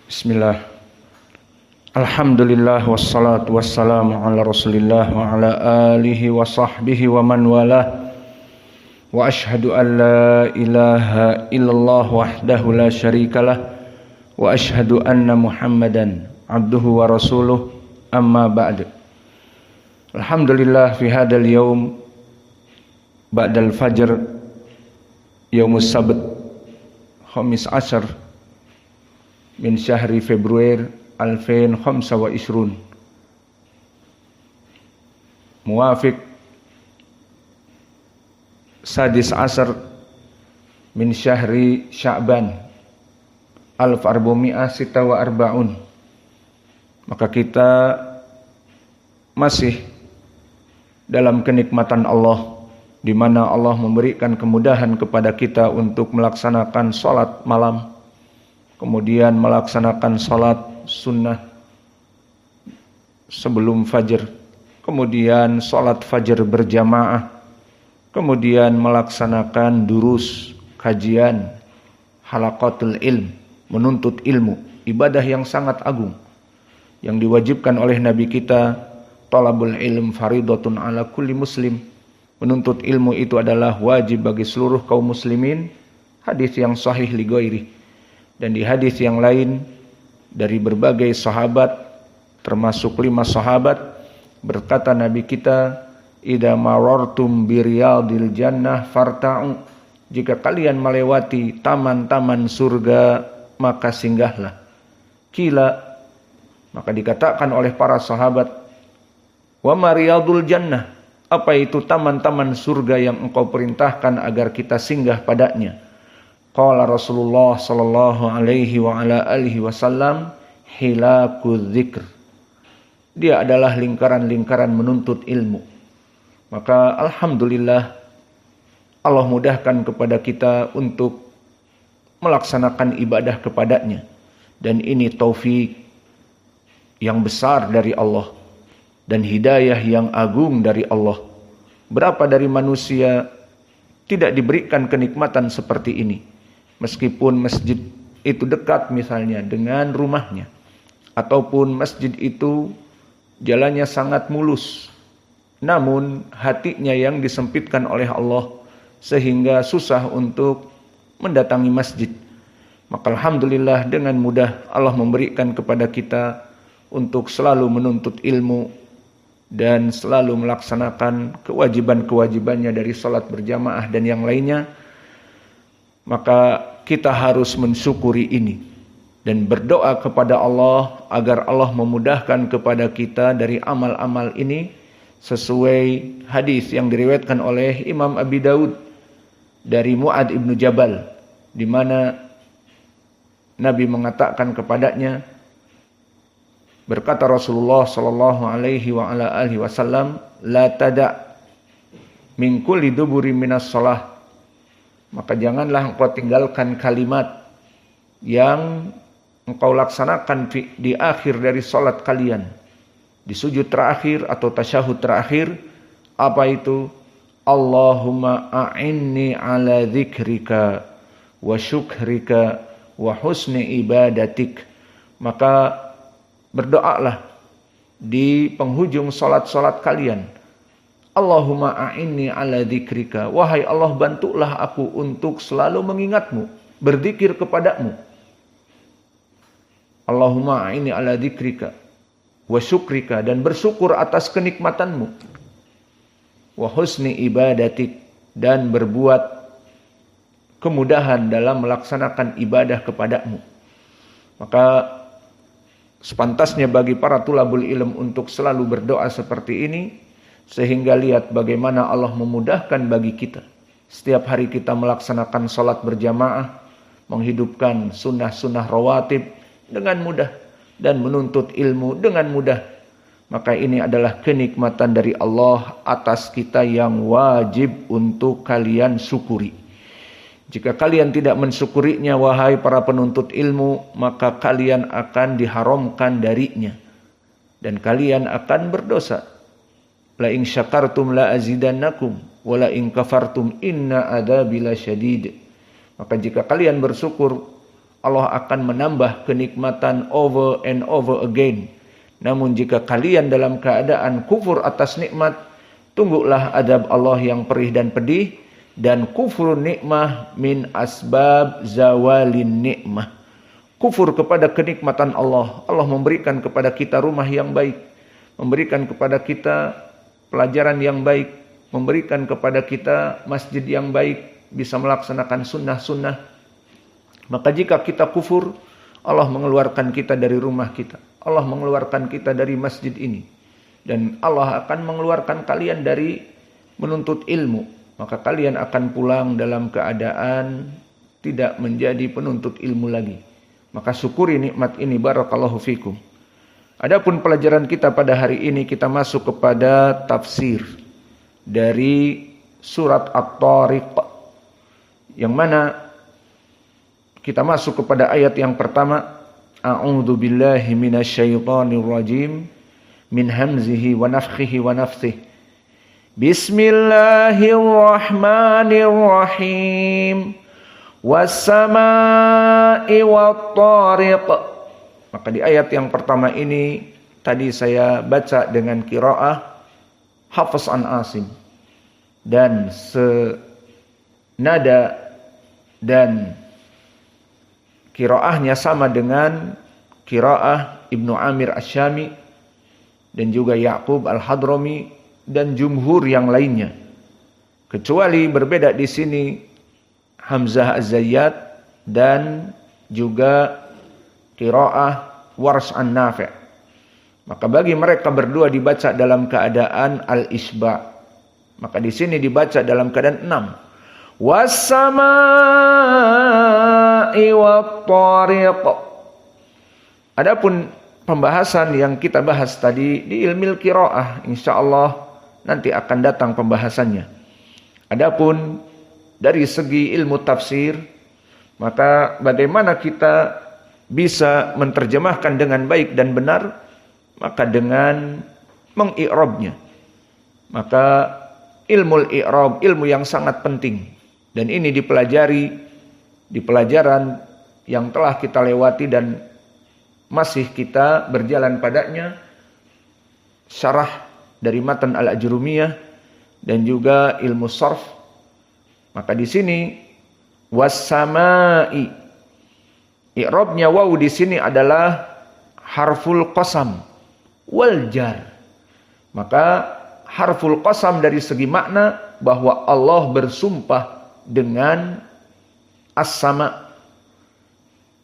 Bismillah. Alhamdulillah wassalatu wassalamu ala Rasulillah wa ala alihi wa sahbihi wa man walah. Wa ashhadu an la ilaha illallah wahdahu la syarikalah wa ashhadu anna Muhammadan abduhu wa rasuluh, amma ba'd. Alhamdulillah fi hadzal yaum ba'dal fajr yaumus sabt khamis ashar min syahri Februari 2025 muwafiq sadis asar min syahri Sya'ban 1446. Maka kita masih dalam kenikmatan Allah, di mana Allah memberikan kemudahan kepada kita untuk melaksanakan sholat malam, kemudian melaksanakan sholat sunnah sebelum fajar, kemudian sholat fajar berjamaah, kemudian melaksanakan durus, kajian, halaqatul ilm, menuntut ilmu, ibadah yang sangat agung yang diwajibkan oleh Nabi kita. Talabul ilm faridatun ala kulli muslim, menuntut ilmu itu adalah wajib bagi seluruh kaum muslimin. Hadis yang sahih li ghairi. Dan di hadis yang lain dari berbagai sahabat, termasuk 5 sahabat, berkata Nabi kita, idza marartum biriyadil jannah farta'u, jika kalian melewati taman-taman surga maka singgahlah. Kila, maka dikatakan oleh para sahabat, wa mariyadul jannah, apa itu taman-taman surga yang engkau perintahkan agar kita singgah padanya? Qala Rasulullah sallallahu alaihi wa ala alihi wasallam, hilakuz dzikr, dia adalah lingkaran-lingkaran menuntut ilmu. Maka alhamdulillah Allah mudahkan kepada kita untuk melaksanakan ibadah kepadanya, dan ini taufik yang besar dari Allah dan hidayah yang agung dari Allah. Berapa dari manusia tidak diberikan kenikmatan seperti ini, meskipun masjid itu dekat misalnya dengan rumahnya, ataupun masjid itu jalannya sangat mulus, namun hatinya yang disempitkan oleh Allah sehingga susah untuk mendatangi masjid. Maka alhamdulillah dengan mudah Allah memberikan kepada kita untuk selalu menuntut ilmu dan selalu melaksanakan kewajiban-kewajibannya dari salat berjamaah dan yang lainnya. Maka kita harus mensyukuri ini dan berdoa kepada Allah agar Allah memudahkan kepada kita dari amal-amal ini sesuai hadis yang diriwayatkan oleh Imam Abi Daud dari Mu'ad ibnu Jabal, di mana Nabi mengatakan kepadanya, berkata Rasulullah sallallahu alaihi wa ala alihi wasallam, la tada' min kulli duburi minas shalah, maka janganlah engkau tinggalkan kalimat yang engkau laksanakan di akhir dari salat kalian, di sujud terakhir atau tasyahud terakhir. Apa itu? Allahumma a'inni ala dzikrika wa syukrika wa husni ibadatik. Maka berdoalah di penghujung salat-salat kalian, Allahumma a'inni ala dzikrika, wahai Allah bantulah aku untuk selalu mengingatmu, berzikir kepadamu. Allahumma a'inni ala dzikrika wa syukrika, dan bersyukur atas kenikmatanmu, wa husni ibadatik, dan berbuat kemudahan dalam melaksanakan ibadah kepadamu. Maka sepantasnya bagi para tulabul ilm untuk selalu berdoa seperti ini, sehingga lihat bagaimana Allah memudahkan bagi kita. Setiap hari kita melaksanakan salat berjamaah, menghidupkan sunnah-sunnah rawatib dengan mudah, dan menuntut ilmu dengan mudah. Maka ini adalah kenikmatan dari Allah atas kita yang wajib untuk kalian syukuri. Jika kalian tidak mensyukurinya, wahai para penuntut ilmu, maka kalian akan diharamkan darinya dan kalian akan berdosa. La in syakartum la azidannakum wa la in kafartum inna adzabi lasyadid. Maka jika kalian bersyukur, Allah akan menambah kenikmatan over and over again. Namun jika kalian dalam keadaan kufur atas nikmat, tunggulah adab Allah yang perih dan pedih. Dan kufur nikmah min asbab zawalin nikmah. Kufur kepada kenikmatan Allah. Allah memberikan kepada kita rumah yang baik, memberikan kepada kita pelajaran yang baik, memberikan kepada kita masjid yang baik, bisa melaksanakan sunnah-sunnah. Maka jika kita kufur, Allah mengeluarkan kita dari rumah kita, Allah mengeluarkan kita dari masjid ini, dan Allah akan mengeluarkan kalian dari menuntut ilmu. Maka kalian akan pulang dalam keadaan tidak menjadi penuntut ilmu lagi. Maka syukuri nikmat ini, barakallahu fikum. Adapun pelajaran kita pada hari ini, kita masuk kepada tafsir dari surat At-Tariq, yang mana kita masuk kepada ayat yang pertama. A'udzu billahi minasyaitonir rajim min hamzihi wa nafthihi wa nafthihi. Bismillahirrahmanirrahim. Was-samaa'i wat-tariq. Maka di ayat yang pertama ini tadi saya baca dengan qiraah Hafs an Asim, dan senada dan qiraahnya sama dengan qiraah Ibnu Amir Asy-Syami dan juga Ya'qub Al-Hadrami dan jumhur yang lainnya. Kecuali berbeda di sini Hamzah Az-Zayyat dan juga qiraah Warsh an-Nafi'. Maka bagi mereka berdua dibaca dalam keadaan al-isba'. Maka di sini dibaca dalam keadaan 6. Was-samaa'i wat-tariq. Adapun pembahasan yang kita bahas tadi di ilmu qiraah, insyaallah nanti akan datang pembahasannya. Adapun dari segi ilmu tafsir, maka bagaimana kita bisa menerjemahkan dengan baik dan benar? Maka dengan mengi'rabnya. Maka ilmu i'rab, ilmu yang sangat penting, dan ini dipelajari di pelajaran yang telah kita lewati dan masih kita berjalan padanya, syarah dari matan Al-Ajrumiyah dan juga ilmu sarf. Maka di sini was-samaa'i, i'rabnya waw di sini adalah harful qasam wal jar. Maka harful qasam dari segi makna bahwa Allah bersumpah dengan as-sama.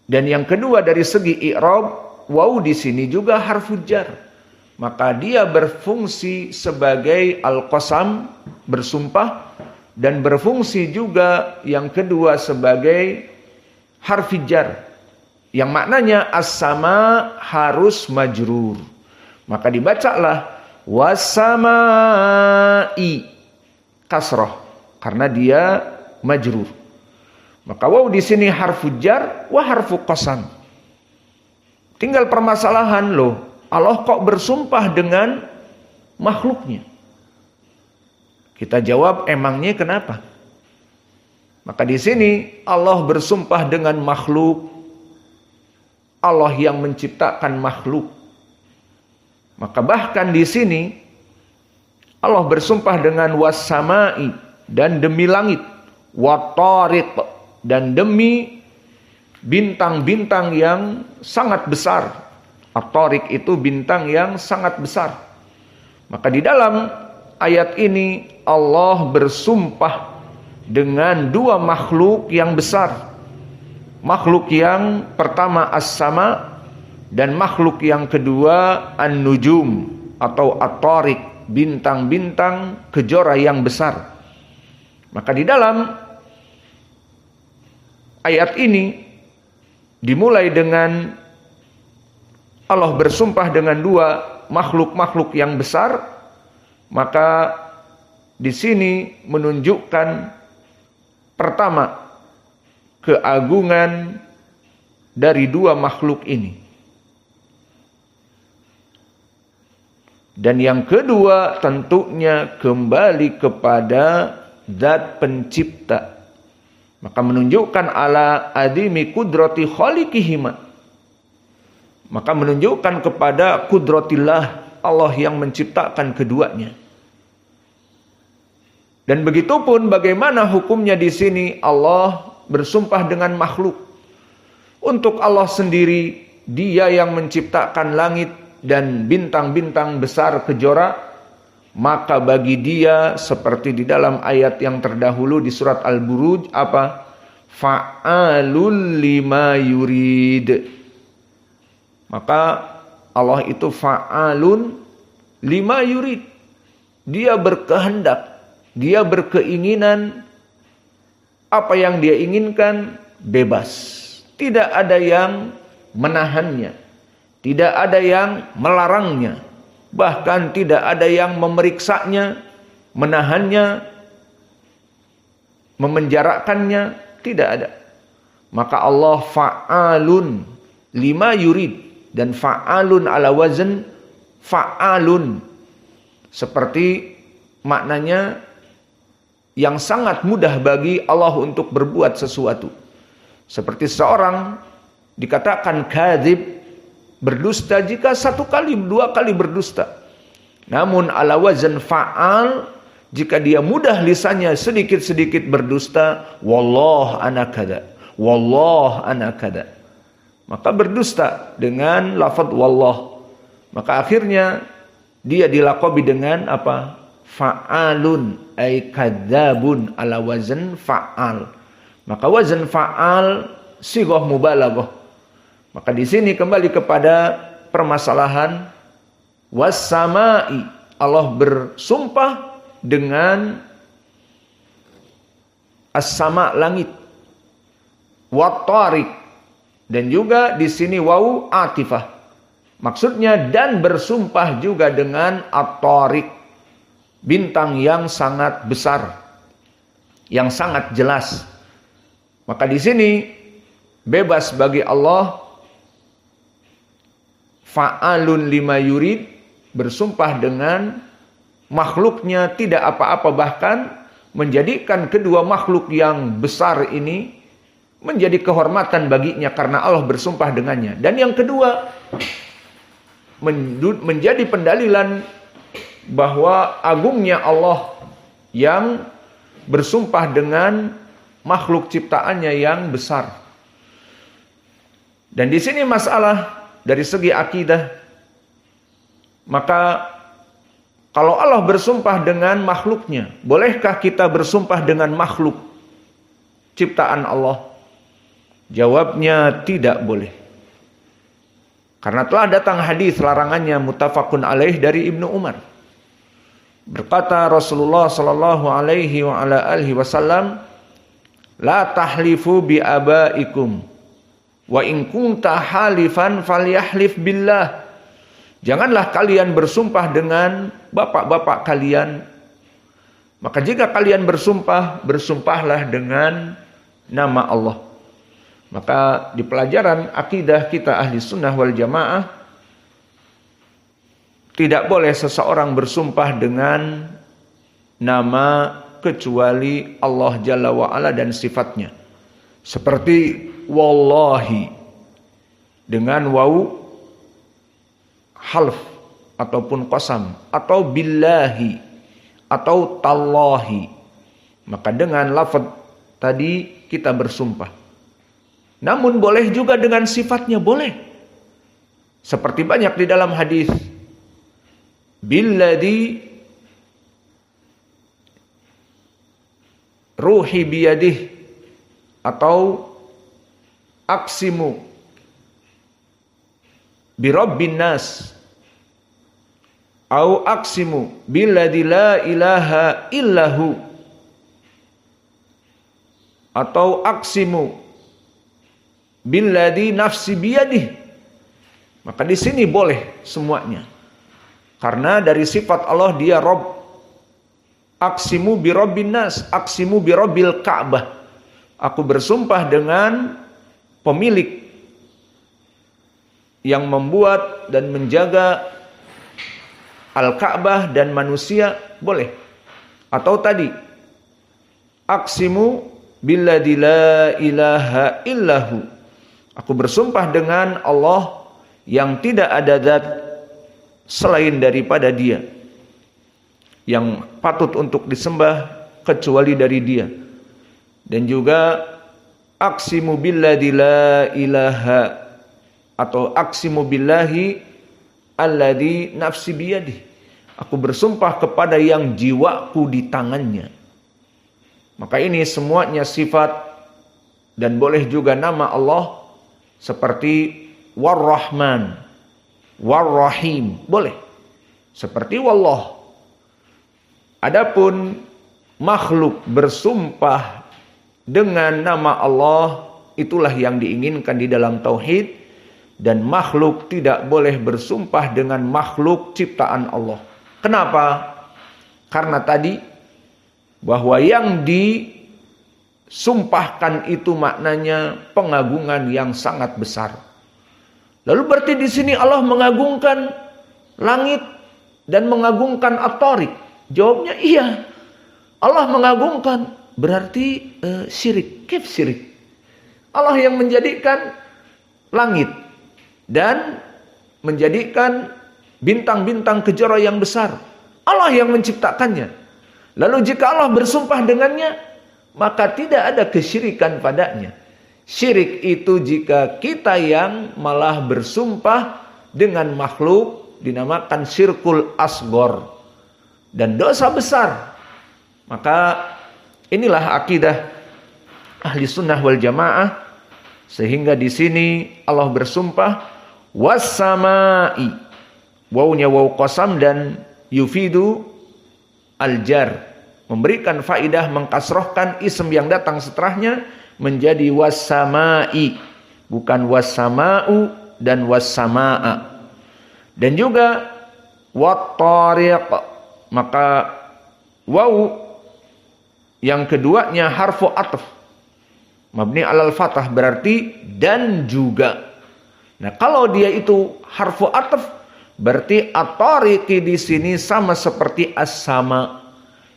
Dan yang kedua dari segi i'rab, waw di sini juga harful jar. Maka dia berfungsi sebagai al-qasam, bersumpah, dan berfungsi juga yang kedua sebagai harfi jar, yang maknanya as-sama harus majrur. Maka dibacalah was-samaa'i kasrah karena dia majrur. Maka waw di sini harfu jar wa harfu qasam. Tinggal permasalahan loh, Allah kok bersumpah dengan makhluknya? Kita jawab, emangnya kenapa? Maka di sini Allah bersumpah dengan makhluk, Allah yang menciptakan makhluk. Maka bahkan di sini Allah bersumpah dengan was-samaa'i, dan demi langit, wat-tariq, dan demi bintang-bintang yang sangat besar. At-Tariq itu bintang yang sangat besar. Maka di dalam ayat ini Allah bersumpah dengan dua makhluk yang besar. Makhluk yang pertama as-sama, dan makhluk yang kedua an-nujum atau at-tariq, bintang-bintang kejora yang besar. Maka di dalam ayat ini dimulai dengan Allah bersumpah dengan dua makhluk-makhluk yang besar. Maka di sini menunjukkan pertama keagungan dari dua makhluk ini, dan yang kedua tentunya kembali kepada zat pencipta, Maka menunjukkan ala adimi kudrati khaliqihima. Maka menunjukkan kepada kudratillah, Allah yang menciptakan keduanya. Dan begitupun bagaimana hukumnya di sini Allah bersumpah dengan makhluk. Untuk Allah sendiri, Dia yang menciptakan langit dan bintang-bintang besar kejora, maka bagi Dia seperti di dalam ayat yang terdahulu di surat Al-Buruj apa? Fa'alul lima yurid. Maka Allah itu fa'alun lima yurid. Dia berkehendak, Dia berkeinginan, apa yang Dia inginkan bebas. Tidak ada yang menahannya, tidak ada yang melarangnya, bahkan tidak ada yang memeriksanya, menahannya, memenjarakannya, tidak ada. Maka Allah fa'alun lima yurid, dan fa'alun ala wazn fa'alun, seperti maknanya yang sangat mudah bagi Allah untuk berbuat sesuatu. Seperti seorang dikatakan kadzib, berdusta jika satu kali, dua kali berdusta. Namun ala wazn fa'al, jika dia mudah lisannya sedikit-sedikit berdusta, wallah ana kada, wallah ana kada, maka berdusta dengan lafaz wallah. Maka akhirnya dia dilaqabi dengan apa? Fa'alun, ay kadzabun ala wazn fa'al. Maka wazn fa'al sighah mubalaghah. Maka di sini kembali kepada permasalahan was-sama'i. Allah bersumpah dengan as-sama, langit, wat-tariq, dan juga di sini wawu atifah. Maksudnya dan bersumpah juga dengan at-tariq, bintang yang sangat besar, yang sangat jelas. Maka di sini bebas bagi Allah fa'alun lima yurid, bersumpah dengan makhluknya tidak apa-apa, bahkan menjadikan kedua makhluk yang besar ini menjadi kehormatan baginya karena Allah bersumpah dengannya. Dan yang kedua, menjadi pendalilan bahwa agungnya Allah yang bersumpah dengan makhluk ciptaannya yang besar. Dan di sini masalah dari segi akidah. Maka kalau Allah bersumpah dengan makhluknya, bolehkah kita bersumpah dengan makhluk ciptaan Allah? Jawabnya tidak boleh. Karena telah datang hadis larangannya muttafaqun alaih dari Ibnu Umar. Berkata Rasulullah sallallahu alaihi wa ala alihi wasallam, la tahlifu bi abaikum wa in kunta halifan falyahlif billah. Janganlah kalian bersumpah dengan bapak-bapak kalian. Maka jika kalian bersumpah, bersumpahlah dengan nama Allah. Maka di pelajaran akidah kita ahli sunnah wal jamaah, tidak boleh seseorang bersumpah dengan nama kecuali Allah Jalla wa'ala dan sifatnya. Seperti wallahi dengan wawu half ataupun qasam, atau billahi atau tallahi. Maka dengan lafaz tadi kita bersumpah. Namun boleh juga dengan sifatnya, boleh. Seperti banyak di dalam hadis, billadhi ruhi biyadih, atau aksimu birabbin nas, au aksimu billadhi la ilaha illahu, atau aksimu billadhi nafsi biyadih. Maka di sini boleh semuanya. Karena dari sifat Allah dia Rabb. Aksimu bi rabbin nas, aksimu bi rabbil Ka'bah. Aku bersumpah dengan pemilik yang membuat dan menjaga Al-Ka'bah dan manusia, boleh. Atau tadi aksimu billadzi la ilaha illahu. Aku bersumpah dengan Allah yang tidak ada zat selain daripada Dia, yang patut untuk disembah kecuali dari Dia. Dan juga aqsimu billadzi la ilaha, atau aqsimu billahi alladzi nafsi biyadihi. Aku bersumpah kepada yang jiwaku di tangannya. Maka ini semuanya sifat dan boleh juga nama Allah, seperti War-Rahman, War-Rahim, boleh. Seperti Wallah. Adapun makhluk bersumpah dengan nama Allah, itulah yang diinginkan di dalam tauhid. Dan makhluk tidak boleh bersumpah dengan makhluk ciptaan Allah. Kenapa? Karena tadi bahwa yang disumpahkan itu maknanya pengagungan yang sangat besar. Lalu berarti di sini Allah mengagungkan langit dan mengagungkan at-Thariq. Jawabnya iya. Allah mengagungkan, berarti syirik. Kif syirik? Allah yang menjadikan langit dan menjadikan bintang-bintang kejora yang besar. Allah yang menciptakannya. Lalu jika Allah bersumpah dengannya, maka tidak ada kesyirikan padanya. Syirik itu jika kita yang malah bersumpah dengan makhluk, dinamakan syirkul asghar, dan dosa besar. Maka inilah akidah ahli sunnah wal jamaah. Sehingga di sini Allah bersumpah was-sama'i. Wawunya waw qasam dan yufidu al-jar, memberikan faidah mengkasrohkan ism yang datang setelahnya menjadi was-sama'i, bukan was-sama'u dan was-sama'a. Dan juga wat-tariq, maka waw yang keduanya harfu atf mabni alal fathah, berarti dan juga. Nah, kalau dia itu harfu atf, berarti at-tariqi di sini sama seperti as-sama.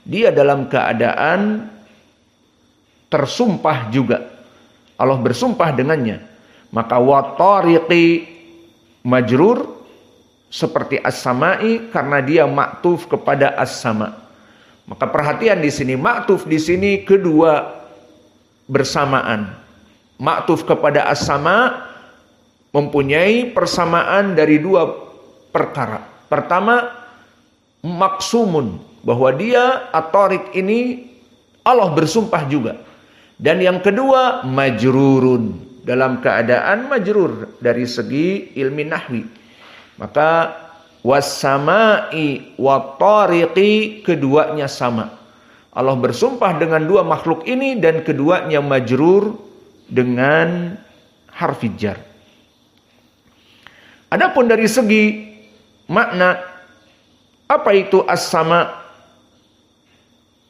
Dia dalam keadaan tersumpah juga. Allah bersumpah dengannya. Maka wat-tariqi majrur seperti as-sama'i karena dia ma'tuf kepada as-sama. Maka perhatian di sini, ma'tuf di sini kedua bersamaan. Ma'tuf kepada as-sama mempunyai persamaan dari dua perkara. Pertama, maksumun, bahwa dia at-Thariq ini Allah bersumpah juga. Dan yang kedua, majrurun, dalam keadaan majrur dari segi ilmi nahwi. Maka was-sama'i wat-tariqi, keduanya sama. Allah bersumpah dengan dua makhluk ini dan keduanya majrur dengan harfi jar. Adapun dari segi makna, apa itu as-sama,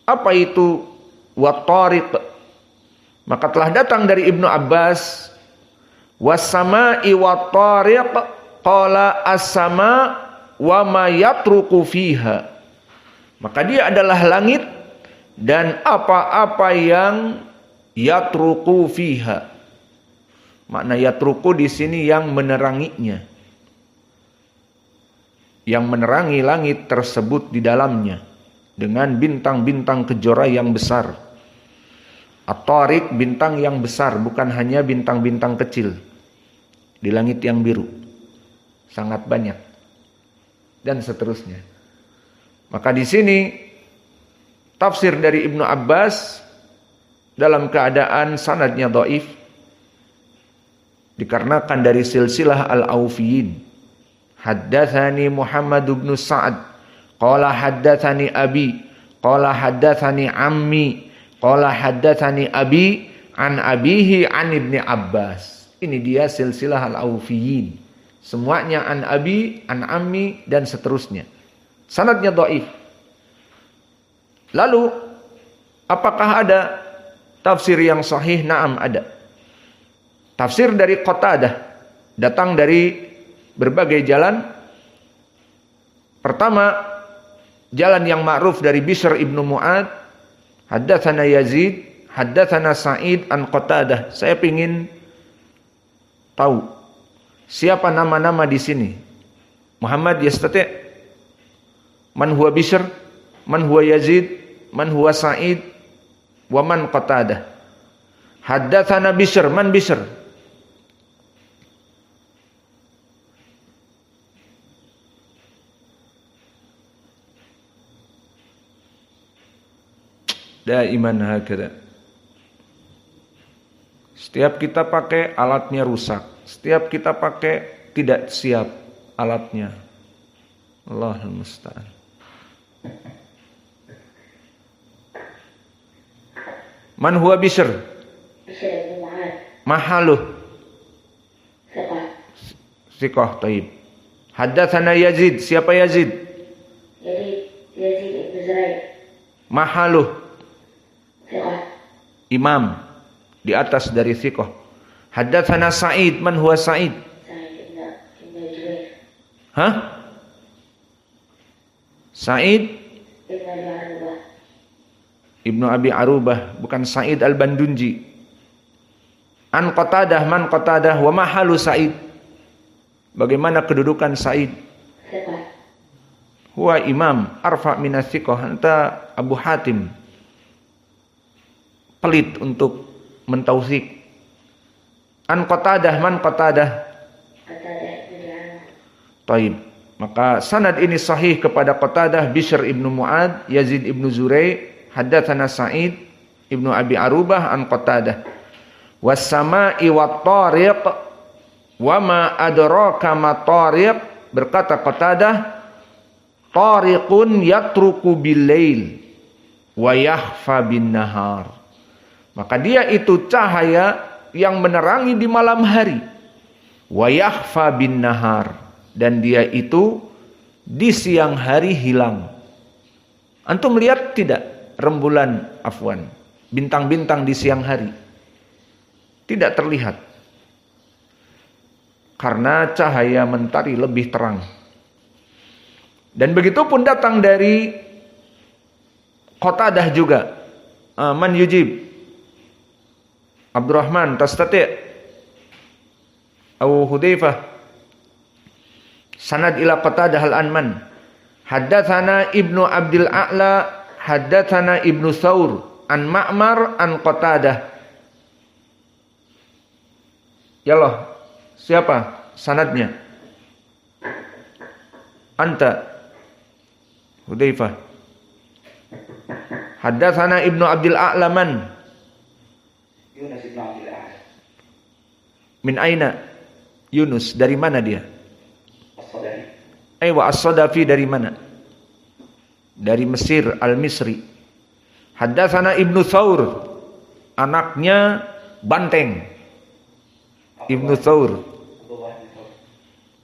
apa itu wat-tariq, maka telah datang dari Ibnu Abbas, was-sama'i wat-tariq qala as-sama wa ma yatruku fiha. Maka dia adalah langit dan apa-apa yang yatruku fiha. Makna yatruku di sini yang meneranginya, yang menerangi langit tersebut di dalamnya dengan bintang-bintang kejora yang besar. At-Thariq, bintang yang besar, bukan hanya bintang-bintang kecil di langit yang biru, sangat banyak, dan seterusnya. Maka di sini tafsir dari Ibnu Abbas dalam keadaan sanadnya dhaif, dikarenakan dari silsilah al-Aufiyin. Haddatsani Muhammad bin Sa'ad qala haddatsani abi qala haddatsani ammi qala haddatsani abi an abihi an Ibni Abbas. Ini dia silsilah al-Aufiyin. Semuanya an abi, an ammi dan seterusnya. Sanadnya dhaif. Lalu apakah ada tafsir yang sahih? Naam, ada. Tafsir dari Qatadah datang dari berbagai jalan. Pertama, jalan yang ma'ruf dari Bishr ibnu Mu'ad, haddatsana Yazid, Haddatsana Sa'id an Qatadah. Saya ingin tahu siapa nama-nama di sini. Muhammad yastati', man huwa Bishr, man huwa Yazid, man huwa Sa'id, wa man Qatadah. Haddatsana Bishr, man Bishr? Daiman hakada. Setiap kita pakai alatnya rusak. Setiap kita pakai tidak siap alatnya. Allahul musta'an. Man huwa Bishr? Bishr bin Mu'ad. Mahaluh? Siqah, taib. Haddatsana Yazid. Siapa Yazid? Yazid ibn Zurai. Mahaluh? Siqah. Imam. Di atas dari thiqah. Haddatsana Sa'id. Man huwa Sa'id? Sa'id ibn Jubair. Hah? Sa'id Ibn Abi Arubah. Ibnu Abi Arubah, bukan Sa'id al-Bandunji. An Qatadah, man Qatadah? Wa mahalu Sa'id? Bagaimana kedudukan Sa'id? Siqah. Huwa imam arfa minas thiqah. Anta Abu Hatim pelit untuk mentautsik. An Qatadah, man Qatadah? Qatadah ibn Di'amah. Taib. Maka sanad ini sahih kepada Qatadah, Bishr ibnu Mu'ad, Yazid ibnu Zurai, haddatsana Sa'id ibnu Abi Arubah an Qatadah. Was sama'i wat tariq wa ma adraka ma tariq, berkata Qatadah, tariqun yatruku bil lail wa yakhfa bin nahar. Maka dia itu cahaya yang menerangi di malam hari. Wa yakhfa bin nahar, dan dia itu di siang hari hilang. Antum lihat tidak rembulan, afwan, bintang-bintang di siang hari? Tidak terlihat. Karena cahaya mentari lebih terang. Dan begitu pun datang dari Qatadah juga. Man yujib? Abdurrahman tastati' Abu Hudzaifah. Sanad ila Qatadah al-Anman. Haddatsana Ibnu Abdul A'la, haddatsana Ibnu Tsaur an Ma'mar an Qatadah. Yallah, siapa sanadnya? Anta Hudzaifah. Haddatsana Ibnu Abdul A'la man? Yunus ibn Abdul A'la. Min aina? Yunus, dari mana dia? As-Sadafi. Aywa, As-Sadafi dari mana? Dari Mesir, Al-Misri. Haddatsana Ibnu Tsaur, anaknya Banteng. Ibnu Tsaur,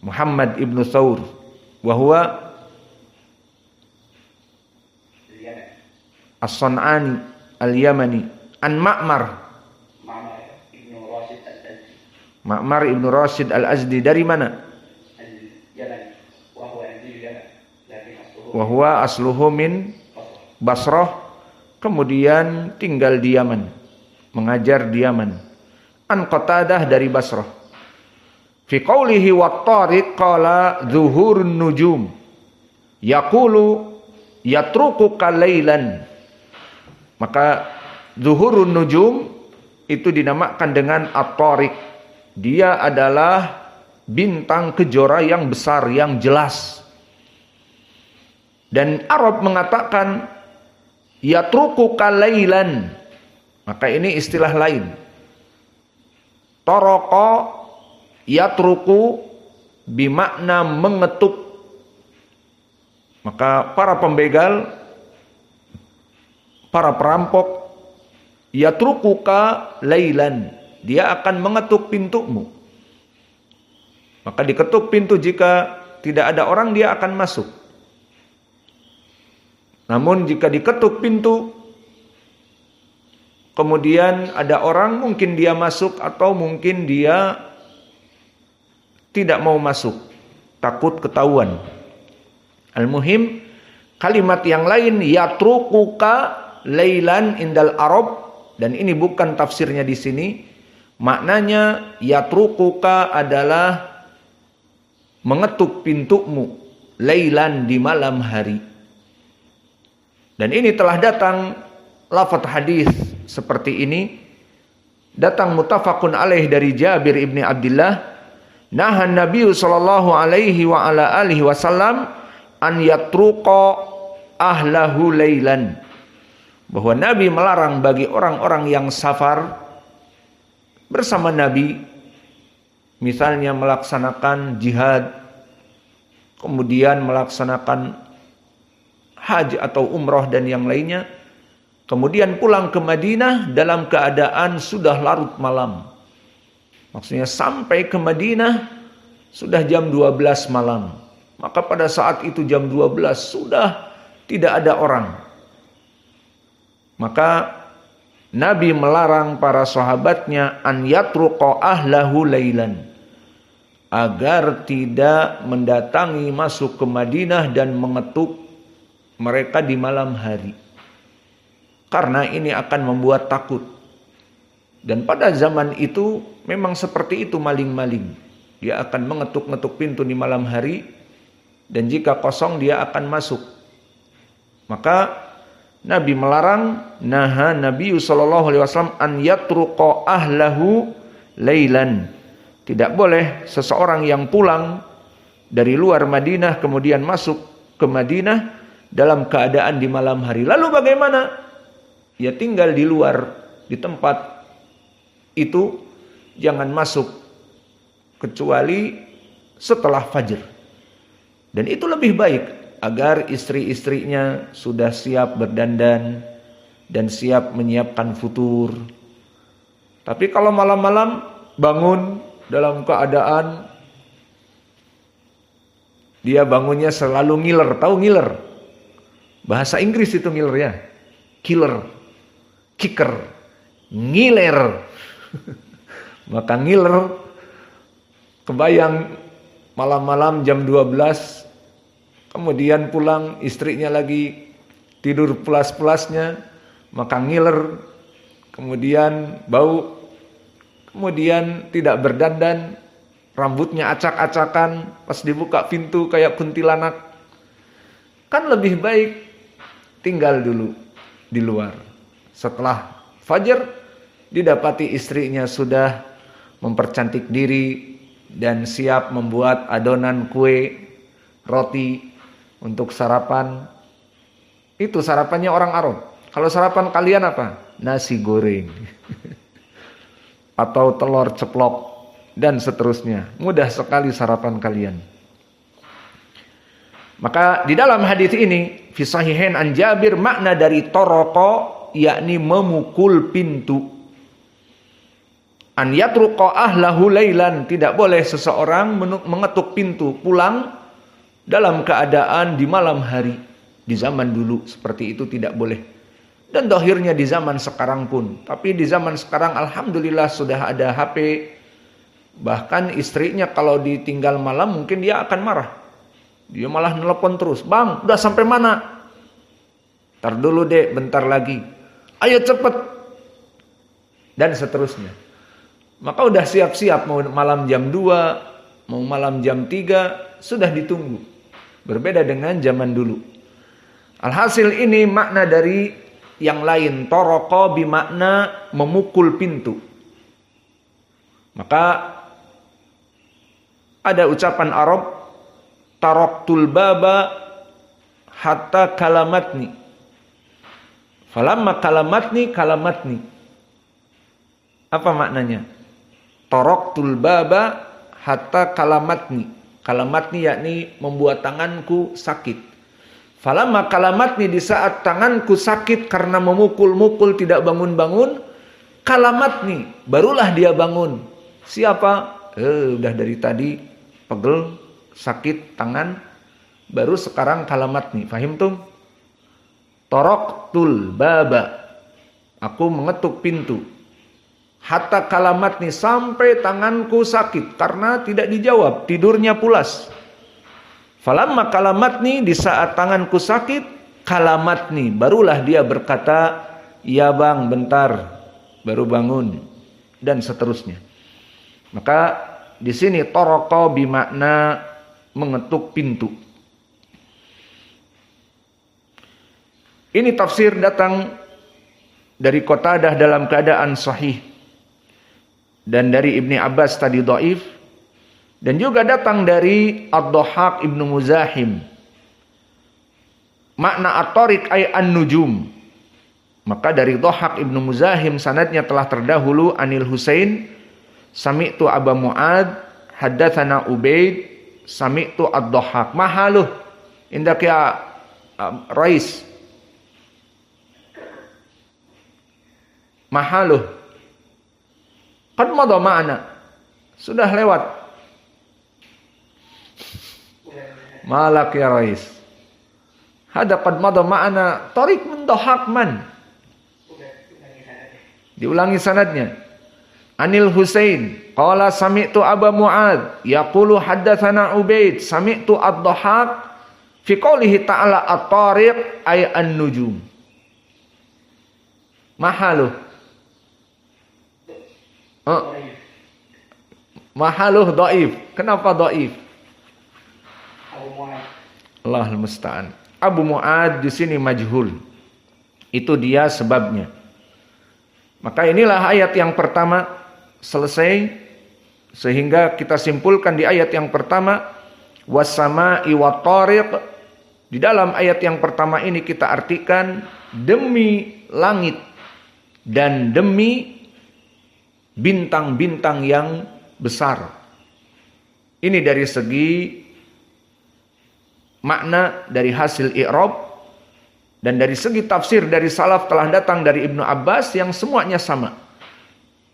Muhammad Ibnu Tsaur, wa huwa As-San'ani Al-Yamani, an Ma'mar. Ma'mar Ibnu Rashid Al-Azdi dari mana? Wa huwa asluhu min Basrah, kemudian tinggal di Yaman, mengajar di Yaman. An Qatadah dari Basrah. Fi qawlihi wat tariq qala zuhurun nujum yaqulu yatrukuka lailan. Maka zuhurun nujum itu dinamakan dengan at-tariq. Dia adalah bintang kejora yang besar, yang jelas. Dan Arab mengatakan yatrukuka lailan. Maka ini istilah lain. Taraka yatruku bimakna mengetuk. Maka para pembegal, para perampok, yatrukuka lailan, dia akan mengetuk pintumu. Maka diketuk pintu, jika tidak ada orang dia akan masuk. Namun jika diketuk pintu kemudian ada orang, mungkin dia masuk atau mungkin dia tidak mau masuk, takut ketahuan. Al-muhim, kalimat yang lain yatrukuka lailan indal Arab Dan ini bukan tafsirnya di sini. Maknanya yatrukuka adalah mengetuk pintumu lailan di malam hari. Dan ini telah datang lafaz hadis seperti ini. Datang muttafaqun alaih dari Jabir ibni Abdullah. Nahan Nabi sallallahu alaihi wa ala alihi wasallam an yatruqa ahlahu lailan. Bahwa Nabi melarang bagi orang-orang yang safar bersama Nabi, misalnya melaksanakan jihad, kemudian melaksanakan haji atau umroh dan yang lainnya, kemudian pulang ke Madinah dalam keadaan sudah larut malam. Maksudnya sampai ke Madinah sudah jam 12 malam. Maka pada saat itu jam 12 sudah tidak ada orang. Maka Nabi melarang para sahabatnya an yatruqa ahlahu lailan, agar tidak mendatangi masuk ke Madinah dan mengetuk mereka di malam hari. Karena ini akan membuat takut. Dan pada zaman itu memang seperti itu maling-maling. Dia akan mengetuk-ngetuk pintu di malam hari, dan jika kosong dia akan masuk. Maka Nabi melarang, naha Nabi sallallahu alaihi wasallam an yatruqa ahlahu lailan. Tidak boleh seseorang yang pulang dari luar Madinah kemudian masuk ke Madinah dalam keadaan di malam hari. Lalu bagaimana? Ya tinggal di luar, di tempat itu, jangan masuk kecuali setelah fajar. Dan itu lebih baik, agar istri-istrinya sudah siap berdandan dan siap menyiapkan futur. Tapi kalau malam-malam bangun dalam keadaan dia bangunnya selalu ngiler. Tahu ngiler? Bahasa Inggris itu ngiler ya. Killer, kicker, ngiler. Maka ngiler, kebayang malam-malam jam 12, kemudian pulang istrinya lagi tidur pulas-pulasnya, maka ngiler, kemudian bau, kemudian tidak berdandan, rambutnya acak-acakan, pas dibuka pintu kayak kuntilanak. Kan lebih baik tinggal dulu di luar. Setelah fajar didapati istrinya sudah mempercantik diri dan siap membuat adonan kue, roti untuk sarapan. Itu sarapannya orang Arab. Kalau sarapan kalian apa? Nasi goreng. Atau telur ceplok dan seterusnya. Mudah sekali sarapan kalian. Maka di dalam hadis ini fi sahihain an Jabir, makna dari toroko yakni memukul pintu. An yatruqa ahlahu lailan, tidak boleh seseorang mengetuk pintu pulang dalam keadaan di malam hari. Di zaman dulu seperti itu tidak boleh. Dan dohirnya di zaman sekarang pun. Tapi di zaman sekarang alhamdulillah sudah ada HP. Bahkan istrinya kalau ditinggal malam mungkin dia akan marah. Dia malah nelpon terus. Bang, udah sampai mana? Ntar dulu dek, bentar lagi. Ayo cepet. Dan seterusnya. Maka udah siap-siap mau malam jam 2, mau malam jam 3, sudah ditunggu. Berbeda dengan zaman dulu. Alhasil ini makna dari yang lain. Toroko bimakna memukul pintu. Maka ada ucapan Arab, taraktul baba hatta kalamatni. Falamma kalamatni kalamatni. Apa maknanya? Taraktul baba hatta kalamatni. Kalamatni yakni membuat tanganku sakit. Falamma kalamatni, di saat tanganku sakit karena memukul-mukul tidak bangun-bangun, kalamatni, barulah dia bangun. Siapa? Udah dari tadi pegel, sakit tangan, baru sekarang kalamatni. Fahim tuh? Taraktul baba, aku mengetuk pintu. Hatta kalamatni, sampai tanganku sakit karena tidak dijawab, tidurnya pulas. Falamma kalamatni, di saat tanganku sakit, kalamatni, barulah dia berkata, ya bang bentar, baru bangun, dan seterusnya. Maka di sini toroko bimakna mengetuk pintu. Ini tafsir datang dari Qatadah dalam keadaan sahih, dan dari Ibni Abbas tadi dhaif, dan juga datang dari Ad-Dhahhak Ibnu Muzahim. Makna at-tariq ay an-nujum. Maka dari Dhahhak Ibnu Muzahim sanadnya telah terdahulu anil Husain sami'tu Aba Mu'ad haddatsana Ubaid sami'tu Ad-Dhahhak. Mahaluh indak ya Rais. Mahaluh qad madha ma'ana, sudah lewat. Malak ya Rais, hada qad madha ma'ana tariq min Dhahhak man. Diulangi sanadnya. Anil Husain qala sami'tu Aba Mu'ad yaqulu haddatsana Ubaid sami'tu Ad-Dhahhak fi qoulihi ta'ala at-tariq ay an-nujum. Mahaluh mahaluh dhaif. Kenapa dhaif? Allahul musta'an. Abu Mu'ad di sini majhul. Itu dia sebabnya. Maka inilah ayat yang pertama selesai, sehingga kita simpulkan di ayat yang pertama was-sama'i wat-tariq. Di dalam ayat yang pertama ini kita artikan demi langit dan demi bintang-bintang yang besar. Ini dari segi makna dari hasil i'rab, dan dari segi tafsir dari salaf telah datang dari Ibnu Abbas yang semuanya sama.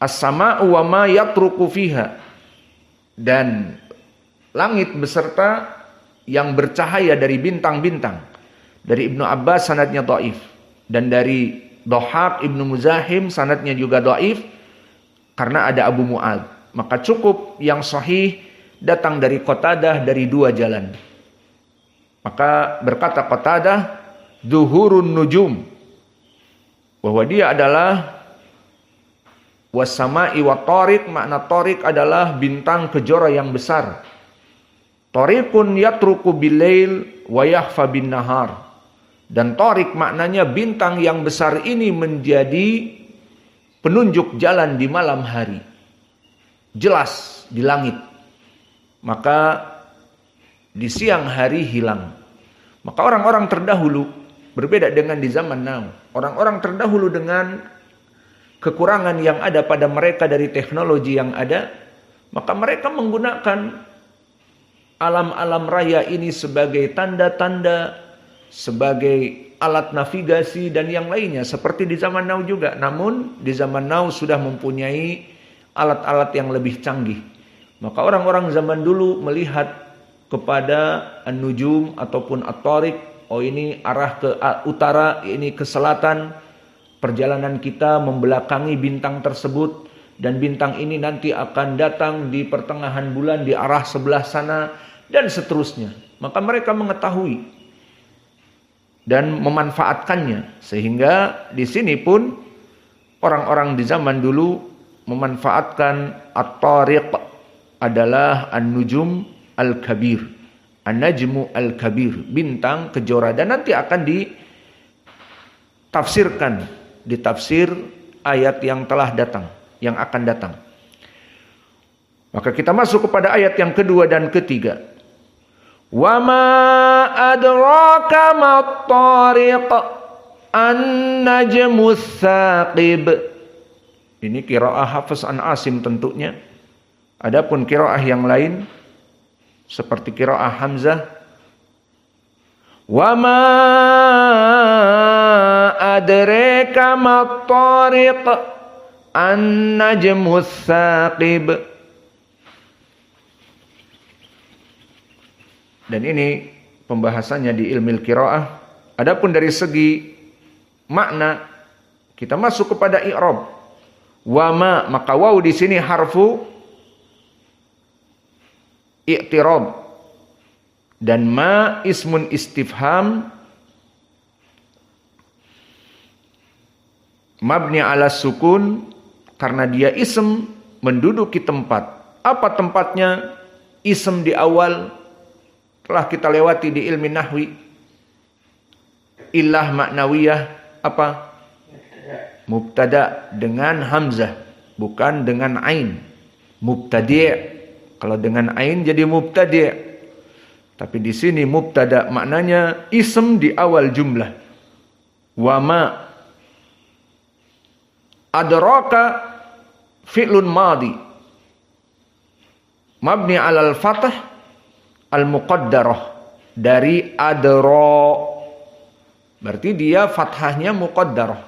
As-sama'u wa ma yatruku fiha, dan langit beserta yang bercahaya dari bintang-bintang. Dari Ibnu Abbas sanadnya dhaif, dan dari Dhahhak Ibnu Muzahim sanadnya juga dhaif karena ada Abu Mu'ad. Maka cukup yang sahih datang dari Qatadah dari dua jalan. Maka berkata Qatadah zuhurun nujum, bahwa dia adalah was-sama'i wat-tariq. Makna tariq adalah bintang kejora yang besar. Tariqun yatruku bil-lail wa yakhfa bin-nahar. Dan tariq maknanya bintang yang besar ini menjadi penunjuk jalan di malam hari, jelas di langit, maka di siang hari hilang. Maka orang-orang terdahulu berbeda dengan di zaman now. Orang-orang terdahulu dengan kekurangan yang ada pada mereka dari teknologi yang ada, maka mereka menggunakan alam-alam raya ini sebagai tanda-tanda, sebagai alat navigasi dan yang lainnya, seperti di zaman now juga. Namun di zaman now sudah mempunyai alat-alat yang lebih canggih. Maka orang-orang zaman dulu melihat kepada an-nujum ataupun at-tariq, oh ini arah ke utara, ini ke selatan, perjalanan kita membelakangi bintang tersebut, dan bintang ini nanti akan datang di pertengahan bulan di arah sebelah sana, dan seterusnya. Maka mereka mengetahui dan memanfaatkannya, sehingga di sini pun orang-orang di zaman dulu memanfaatkan at-tariq adalah an-nujum al-kabir, an-najmu al-kabir, bintang kejora, dan nanti akan ditafsirkan di tafsir ayat yang telah datang, yang akan datang. Maka kita masuk kepada ayat yang kedua dan ketiga. Wa ma adraka mat-tariq an-najmus saqib. Ini qiraah Hafiz an Asim tentunya. Adapun qiraah yang lain seperti qiraah Hamzah, wa ma adraka mat-tariq an-najmus saqib. Dan ini pembahasannya di ilmu qiraah. Adapun dari segi makna, kita masuk kepada i'rab. Wa ma, maka waw di sini harfu i'tirab, dan ma ismun istifham mabni ala sukun karena dia ism menduduki tempat. Apa tempatnya? Ism di awal telah kita lewati di ilmu nahwi. Illah maknawiyah apa? Mubtada dengan hamzah, bukan dengan ain. Mubtadi'. Kalau dengan ain jadi mubtadi'. Tapi di sini mubtada maknanya ism di awal jumlah. Wa ma adraka fi'lun madi mabni 'alal fathah al-muqaddarah dari adra. Berarti dia fathahnya muqaddarah.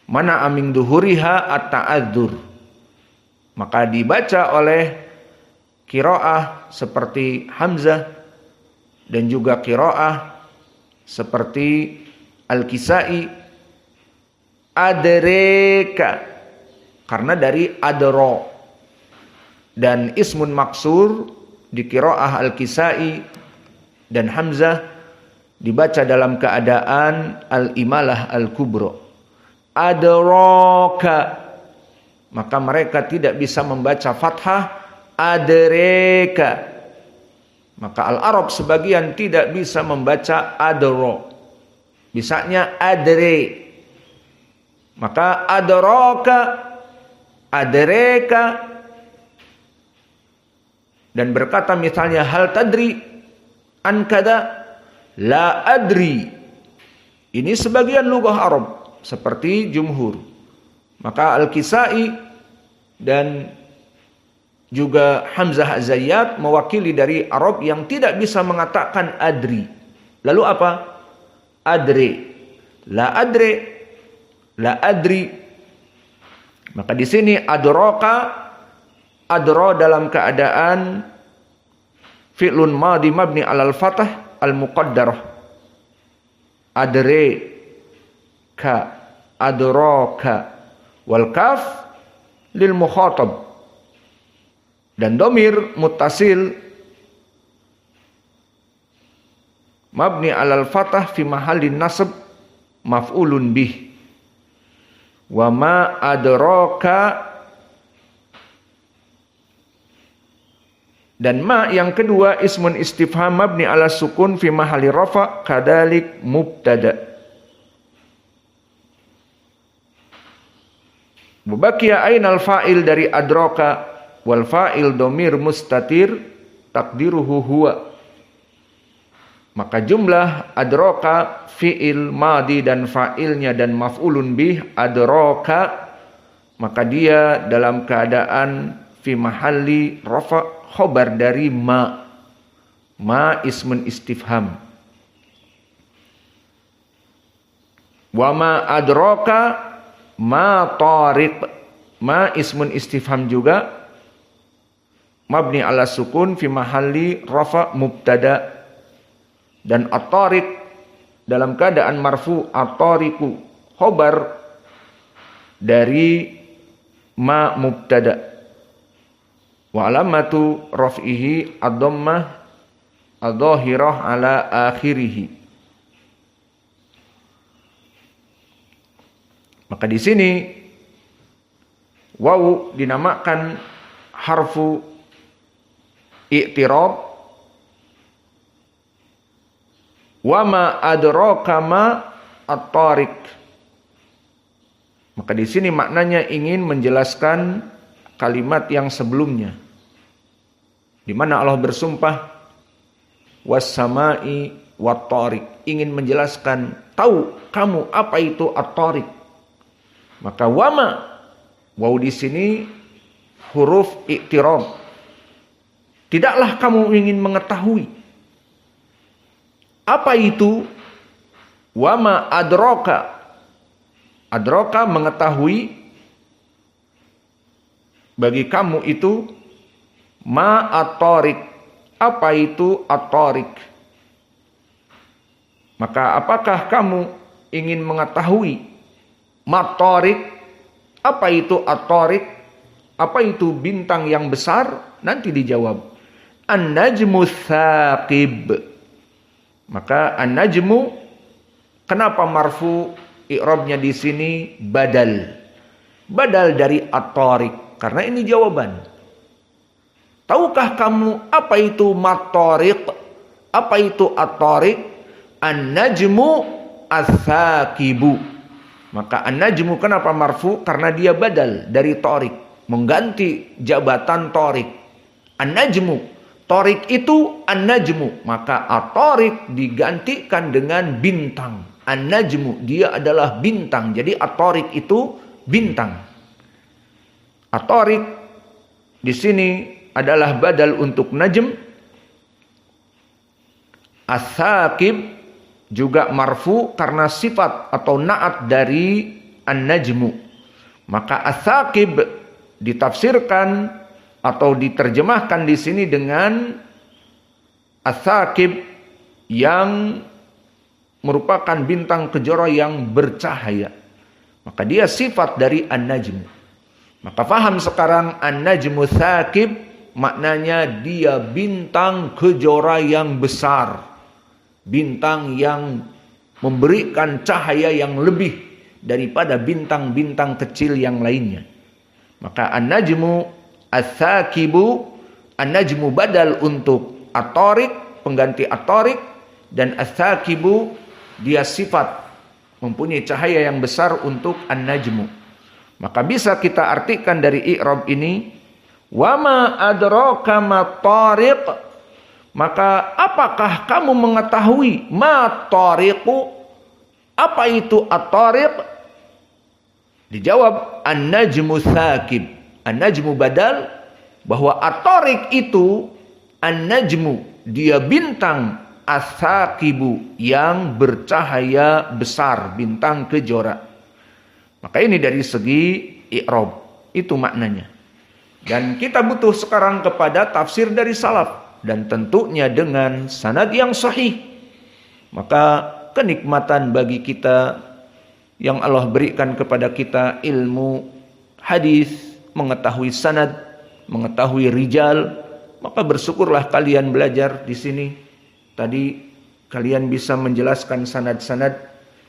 Mana amin duhuriha at-ta'adzur. Maka dibaca oleh qiraah seperti Hamzah dan juga qiraah seperti Al-Kisai adreka karena dari adro. Dan ismun maksur di qiraah Al-Kisai dan Hamzah dibaca dalam keadaan al-imalah al-kubra. Adraka, maka mereka tidak bisa membaca fathah adreka. Maka al-Arab sebagian tidak bisa membaca adro, bisanya adre. Maka adraka, adreka, dan berkata misalnya hal tadri an kada, la adri. Ini sebagian lugah Arab seperti jumhur. Maka Al-Kisai dan juga Hamzah Az-Zayyat mewakili dari Arab yang tidak bisa mengatakan adri. Lalu apa? Adre. La adre, la adri. Maka di sini adraka, adra dalam keadaan fi'lun madi mabni 'alal fathah al-muqaddarah. Adre ka, adraka, wal kaf lil mukhatab. Dan domir muttasil mabni 'alal fathah fi mahallin nasb maf'ulun bih. Wa ma adraka, dan ma yang kedua ismun istifham mabni 'ala sukun fi mahalli rafa kadalik mubtada. Mubaqiya ainal fa'il dari adraka, wal fa'il domir mustatir takdiruhu huwa. Maka jumlah adraka fi'il madi dan fa'ilnya dan maf'ulun bih adraka, maka dia dalam keadaan fi mahalli rafa khobar dari ma. Ma ismun istifham. Wa ma adraka ma tariq. Ma ismun istifham juga mabni 'ala sukun fi mahalli rafa mubtada. Dan at-tariq dalam keadaan marfu, at-tariqu khobar dari ma mubtada. Wa alamatu raf'ihi ad-dhammah adh-dhahirah 'ala akhirih. Maka di sini waw dinamakan harfu i'tirab. Wa ma adraka ma at-tariq. Maka di sini maknanya ingin menjelaskan kalimat yang sebelumnya, di mana Allah bersumpah was-sama'i wat-tariq, ingin menjelaskan, tahu kamu apa itu at-tariq. Maka wama, waw di sini huruf i'tirab. Tidaklah kamu ingin mengetahui apa itu wama adraka. Adraka mengetahui bagi kamu itu ma at-tariq. Apa itu at-tariq? Maka apakah kamu ingin mengetahui ma-tariq? Apa itu at-tariq? Apa itu bintang yang besar? Nanti dijawab. An-najmu tsaqib. Maka an-najmu kenapa marfu i'rabnya di sini badal? badal dari at-tariq. Karena ini jawaban. Tahukah kamu apa itu mat-tariq? Apa itu at-tariq? An-najmu as-sakibu. Maka an-najmu kenapa marfu? Karena dia badal dari tariq, mengganti jabatan tariq. An-najmu, tariq itu an-najmu, maka at-tariq digantikan dengan bintang. An-najmu, dia adalah bintang. Jadi at-tariq itu bintang. At-tariq di sini adalah badal untuk najm. As-sakib juga marfu karena sifat atau na'at dari an-najmu. Maka as-sakib ditafsirkan atau diterjemahkan di sini dengan as-sakib yang merupakan bintang kejora yang bercahaya. Maka dia sifat dari an-najmu. Maka faham sekarang an-najmu sakib maknanya dia bintang kejora yang besar. Bintang yang memberikan cahaya yang lebih daripada bintang-bintang kecil yang lainnya. Maka an-najmu as-sakibu, an-najmu badal untuk at-tariq, pengganti at-tariq, dan as-sakibu dia sifat mempunyai cahaya yang besar untuk an-najmu. Maka bisa kita artikan dari i'rab ini, wama adraka mat-tariq, maka apakah kamu mengetahui mat-tariqu, apa itu at-tariq? Dijawab an-najmu sakib. An-najmu badal, bahwa at-tariq itu an-najmu, dia bintang, as-sakibu yang bercahaya besar, bintang kejora. Maka ini dari segi i'rab, itu maknanya. Dan kita butuh sekarang kepada tafsir dari salaf, dan tentunya dengan sanad yang sahih. Maka kenikmatan bagi kita yang Allah berikan kepada kita ilmu hadis, mengetahui sanad, mengetahui rijal, maka bersyukurlah kalian belajar di sini. Tadi kalian bisa menjelaskan sanad-sanad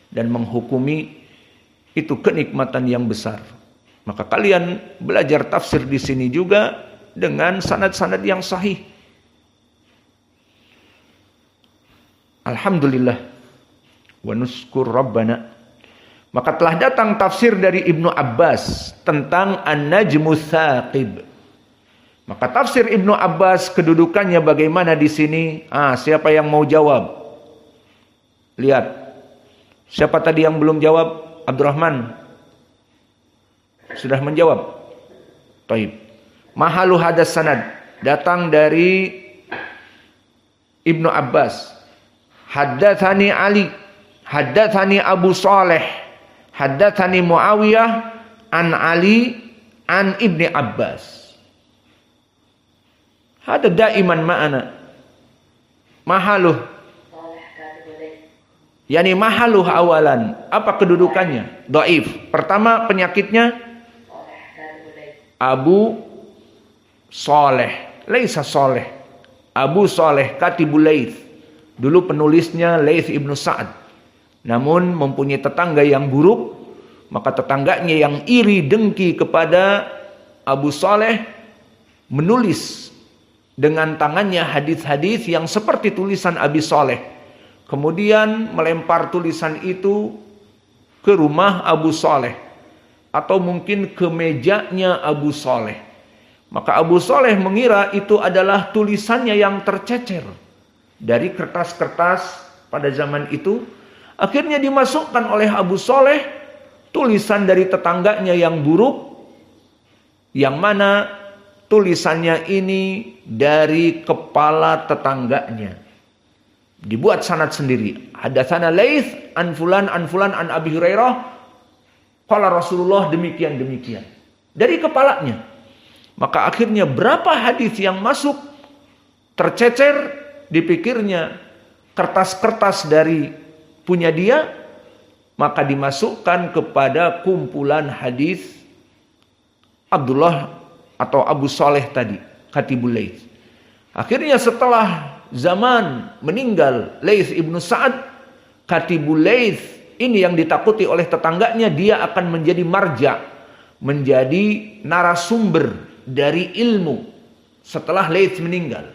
dan menghukumi, itu kenikmatan yang besar. Maka kalian belajar tafsir di sini juga dengan sanad-sanad yang sahih. Alhamdulillah wa nuskur rabbana. Maka telah datang tafsir dari Ibnu Abbas tentang an-najmu tsaqib. Maka tafsir Ibnu Abbas kedudukannya bagaimana di sini? Siapa yang mau jawab? Lihat. Siapa tadi yang belum jawab? Abdurrahman. Sudah menjawab. Taib. Mahalu hadas sanad. Datang dari Ibnu Abbas. Haddatsani Ali. Haddatsani Abu Saleh. Haddatsani Muawiyah an Ali an Ibni Abbas. Ada daiman ma'ana. Mahaluh. Yani mahaluh awalan. Apa kedudukannya? Dhaif. Pertama penyakitnya Abu Saleh. Laisa Saleh. Abu Saleh Katibul Laits. Dulu penulisnya Laits Ibnu Sa'ad. Namun mempunyai tetangga yang buruk. Maka tetangganya yang iri dengki kepada Abu Saleh menulis dengan tangannya hadis-hadis yang seperti tulisan Abi Saleh. Kemudian melempar tulisan itu ke rumah Abu Saleh, atau mungkin ke mejanya Abu Saleh. Maka Abu Saleh mengira itu adalah tulisannya yang tercecer dari kertas-kertas pada zaman itu. Akhirnya dimasukkan oleh Abu Saleh tulisan dari tetangganya yang buruk, yang mana tulisannya ini dari kepala tetangganya. Dibuat sanad sendiri. Hadatsana Laits an fulan an Abi Hurairah qala Rasulullah demikian. Dari kepalanya. Maka akhirnya berapa hadis yang masuk tercecer, dipikirnya kertas-kertas dari punya dia, maka dimasukkan kepada kumpulan hadis Abdullah atau Abu Saleh tadi, Katibul Laits. Akhirnya setelah zaman meninggal Laits Ibnu Sa'ad, Katibul Laits ini yang ditakuti oleh tetangganya, dia akan menjadi marja, menjadi narasumber dari ilmu setelah Laits meninggal.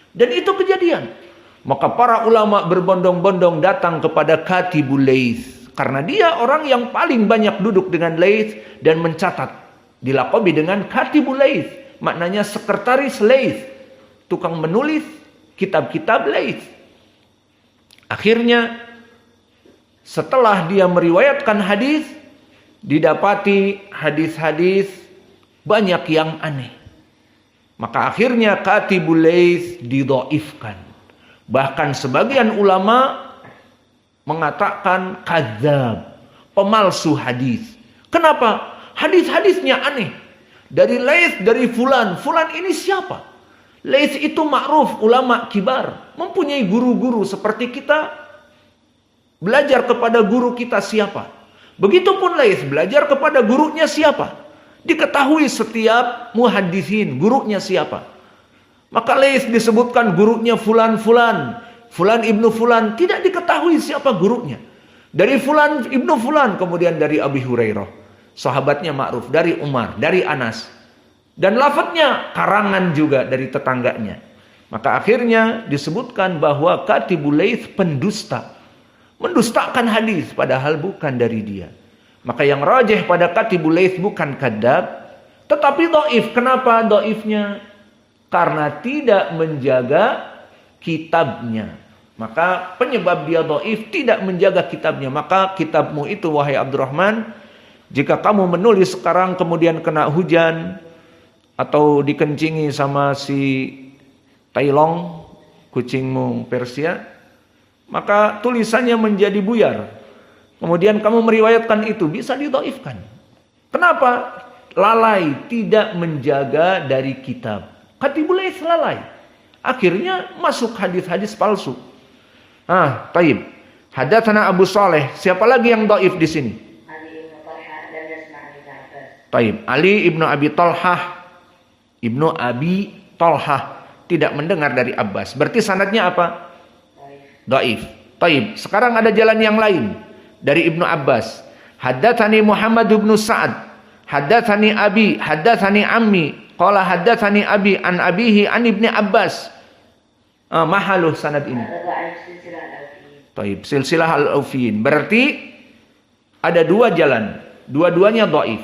Dan itu kejadian. Maka para ulama berbondong-bondong datang kepada Katibul Laits, karena dia orang yang paling banyak duduk dengan Laits dan mencatat. Dilaqabi dengan Katibul Laits, maknanya sekretaris Laits, tukang menulis kitab-kitab Laits. Akhirnya setelah dia meriwayatkan hadis, didapati hadis-hadis banyak yang aneh. Maka akhirnya Katibul Laits didhaifkan. Bahkan sebagian ulama mengatakan kadzab, pemalsu hadis. Kenapa? Hadis-hadisnya aneh. Dari Laits, dari fulan ini siapa? Laits itu ma'ruf, ulama kibar, mempunyai guru-guru seperti kita belajar kepada guru kita siapa. Begitupun Laits belajar kepada gurunya siapa. Diketahui setiap muhaddisin gurunya siapa. Maka Laits disebutkan gurunya fulan ibnu fulan, tidak diketahui siapa gurunya. Dari fulan ibnu fulan, kemudian dari Abi Hurairah, sahabatnya ma'ruf, dari Umar, dari Anas. Dan lafadznya karangan juga dari tetangganya. Maka akhirnya disebutkan bahwa Katibul Laits pendusta, mendustakan hadis padahal bukan dari dia. Maka yang rajih pada Katibul Laits bukan kadzab, tetapi dhaif. Kenapa dhaifnya? Karena tidak menjaga kitabnya. Maka penyebab dia dhaif tidak menjaga kitabnya. Maka kitabmu itu, wahai Abdurrahman, jika kamu menulis sekarang kemudian kena hujan atau dikencingi sama si Tailong, kucingmu Persia, maka tulisannya menjadi buyar. Kemudian kamu meriwayatkan itu, bisa didhaifkan. Kenapa? Lalai, tidak menjaga dari kitab. Katibul Laits lalai. Akhirnya masuk hadis-hadis palsu. Taib. Hadatsana Abu Saleh. Siapa lagi yang dhaif di sini? Taib. Ali ibnu Abi Talhah. Ibnu Abi Talhah tidak mendengar dari Abbas. Berarti sanadnya apa? Dhaif. Taib. Sekarang ada jalan yang lain dari Ibnu Abbas. Haddatsani Muhammad bin Sa'ad. Haddatsani abi, haddatsani ammi. Qala haddatsani abi an abihi an Ibnu Abbas. Mahaluh sanad ini. Taib. Silsilah al-Aufin. Berarti ada dua jalan. Dua-duanya dhaif.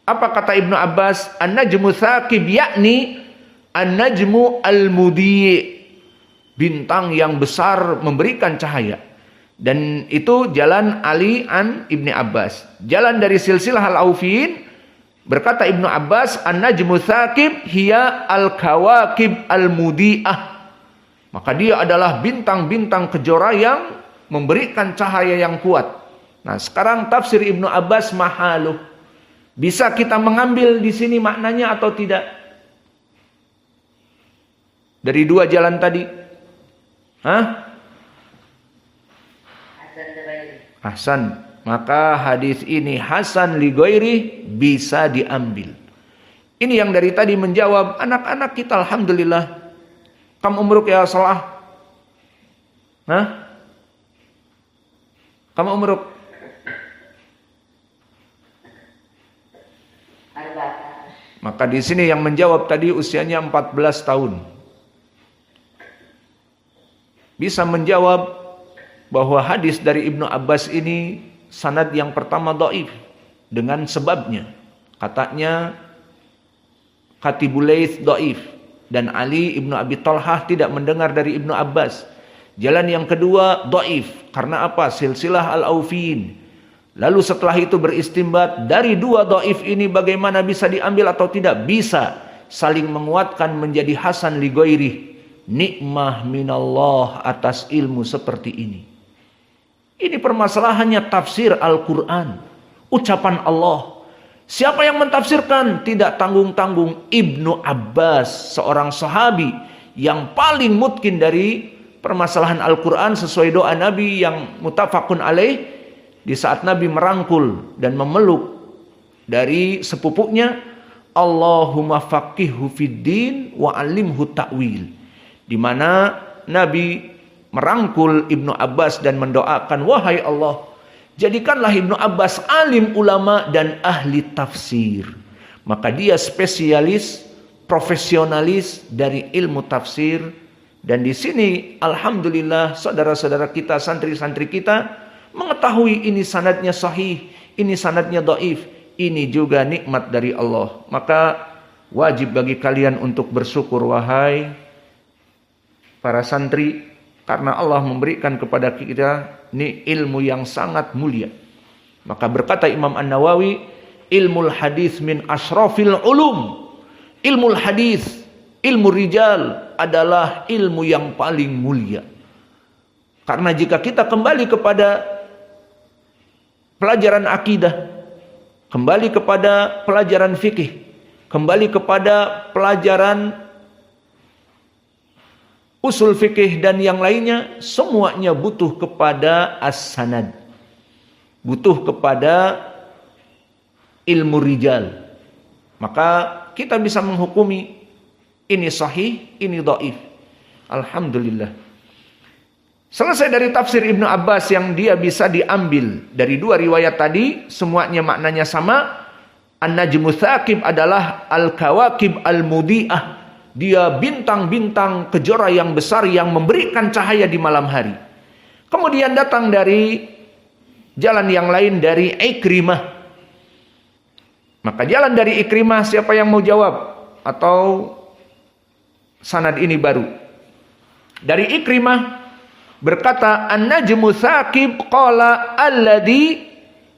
Apa kata Ibnu Abbas? An-najmu tsaqib, yakni an-najmu al-mudhi', bintang yang besar memberikan cahaya. Dan itu jalan Ali an Ibnu Abbas. Jalan dari silsilah al-Aufin, berkata Ibnu Abbas, an-najmu tsaqib hiya al-kawakib al-mudhi'ah. Maka dia adalah bintang-bintang kejora yang memberikan cahaya yang kuat. Nah, sekarang tafsir Ibnu Abbas mahaluh. Bisa kita mengambil di sini maknanya atau tidak? Dari dua jalan tadi. Hasan. Maka hadis ini hasan li ghairi, bisa diambil. Ini yang dari tadi menjawab anak-anak kita, alhamdulillah. Kam umruk ya salah? Kam umruk? Maka di sini yang menjawab tadi usianya 14 tahun. Bisa menjawab bahwa hadis dari Ibnu Abbas ini sanad yang pertama dhaif dengan sebabnya. Katanya Katibul Laits dhaif dan Ali Ibnu Abi Talhah tidak mendengar dari Ibnu Abbas. Jalan yang kedua dhaif. Karena apa? Silsilah al-Aufin. Lalu setelah itu beristimbat dari dua dhaif ini bagaimana bisa diambil atau tidak? Bisa saling menguatkan menjadi hasan li ghairi. Nikmah minallah atas ilmu seperti ini. Ini permasalahannya tafsir Al-Quran, ucapan Allah. Siapa yang mentafsirkan? Tidak tanggung-tanggung Ibnu Abbas, seorang sahabi yang paling mutkin dari permasalahan Al-Quran sesuai doa Nabi yang muttafaqun alaih. Di saat Nabi merangkul dan memeluk dari sepupunya, Allahumma faqihhu fiddin wa alimhu ta'wil. Di mana Nabi merangkul Ibnu Abbas dan mendoakan, wahai Allah, Jadikanlah Ibnu Abbas alim ulama dan ahli tafsir. Maka dia spesialis, profesionalis dari ilmu tafsir. Dan di sini alhamdulillah saudara-saudara kita, santri-santri kita mengetahui ini sanadnya sahih, ini sanadnya dhaif. Ini juga nikmat dari Allah. Maka wajib bagi kalian untuk bersyukur wahai para santri, karena Allah memberikan kepada kita ini ilmu yang sangat mulia. Maka berkata Imam An-Nawawi, ilmul hadis min asyrafil ulum. Ilmul hadis, ilmu rijal adalah ilmu yang paling mulia. Karena jika kita kembali kepada pelajaran akidah, kembali kepada pelajaran fikih, kembali kepada pelajaran usul fikih dan yang lainnya, semuanya butuh kepada as-sanad. Butuh kepada ilmu rijal. Maka kita bisa menghukumi ini sahih, ini dhaif. Alhamdulillah. Selesai dari tafsir Ibnu Abbas yang dia bisa diambil dari dua riwayat tadi, semuanya maknanya sama. An-Najmu Tsaqib adalah al-kawakib al-mudi'ah. Dia bintang-bintang kejora yang besar yang memberikan cahaya di malam hari. Kemudian datang dari jalan yang lain dari Ikrimah. Maka jalan dari Ikrimah, siapa yang mau jawab? Atau sanad ini baru? Dari Ikrimah berkata, An-Najmu Tsaqib qala alladhi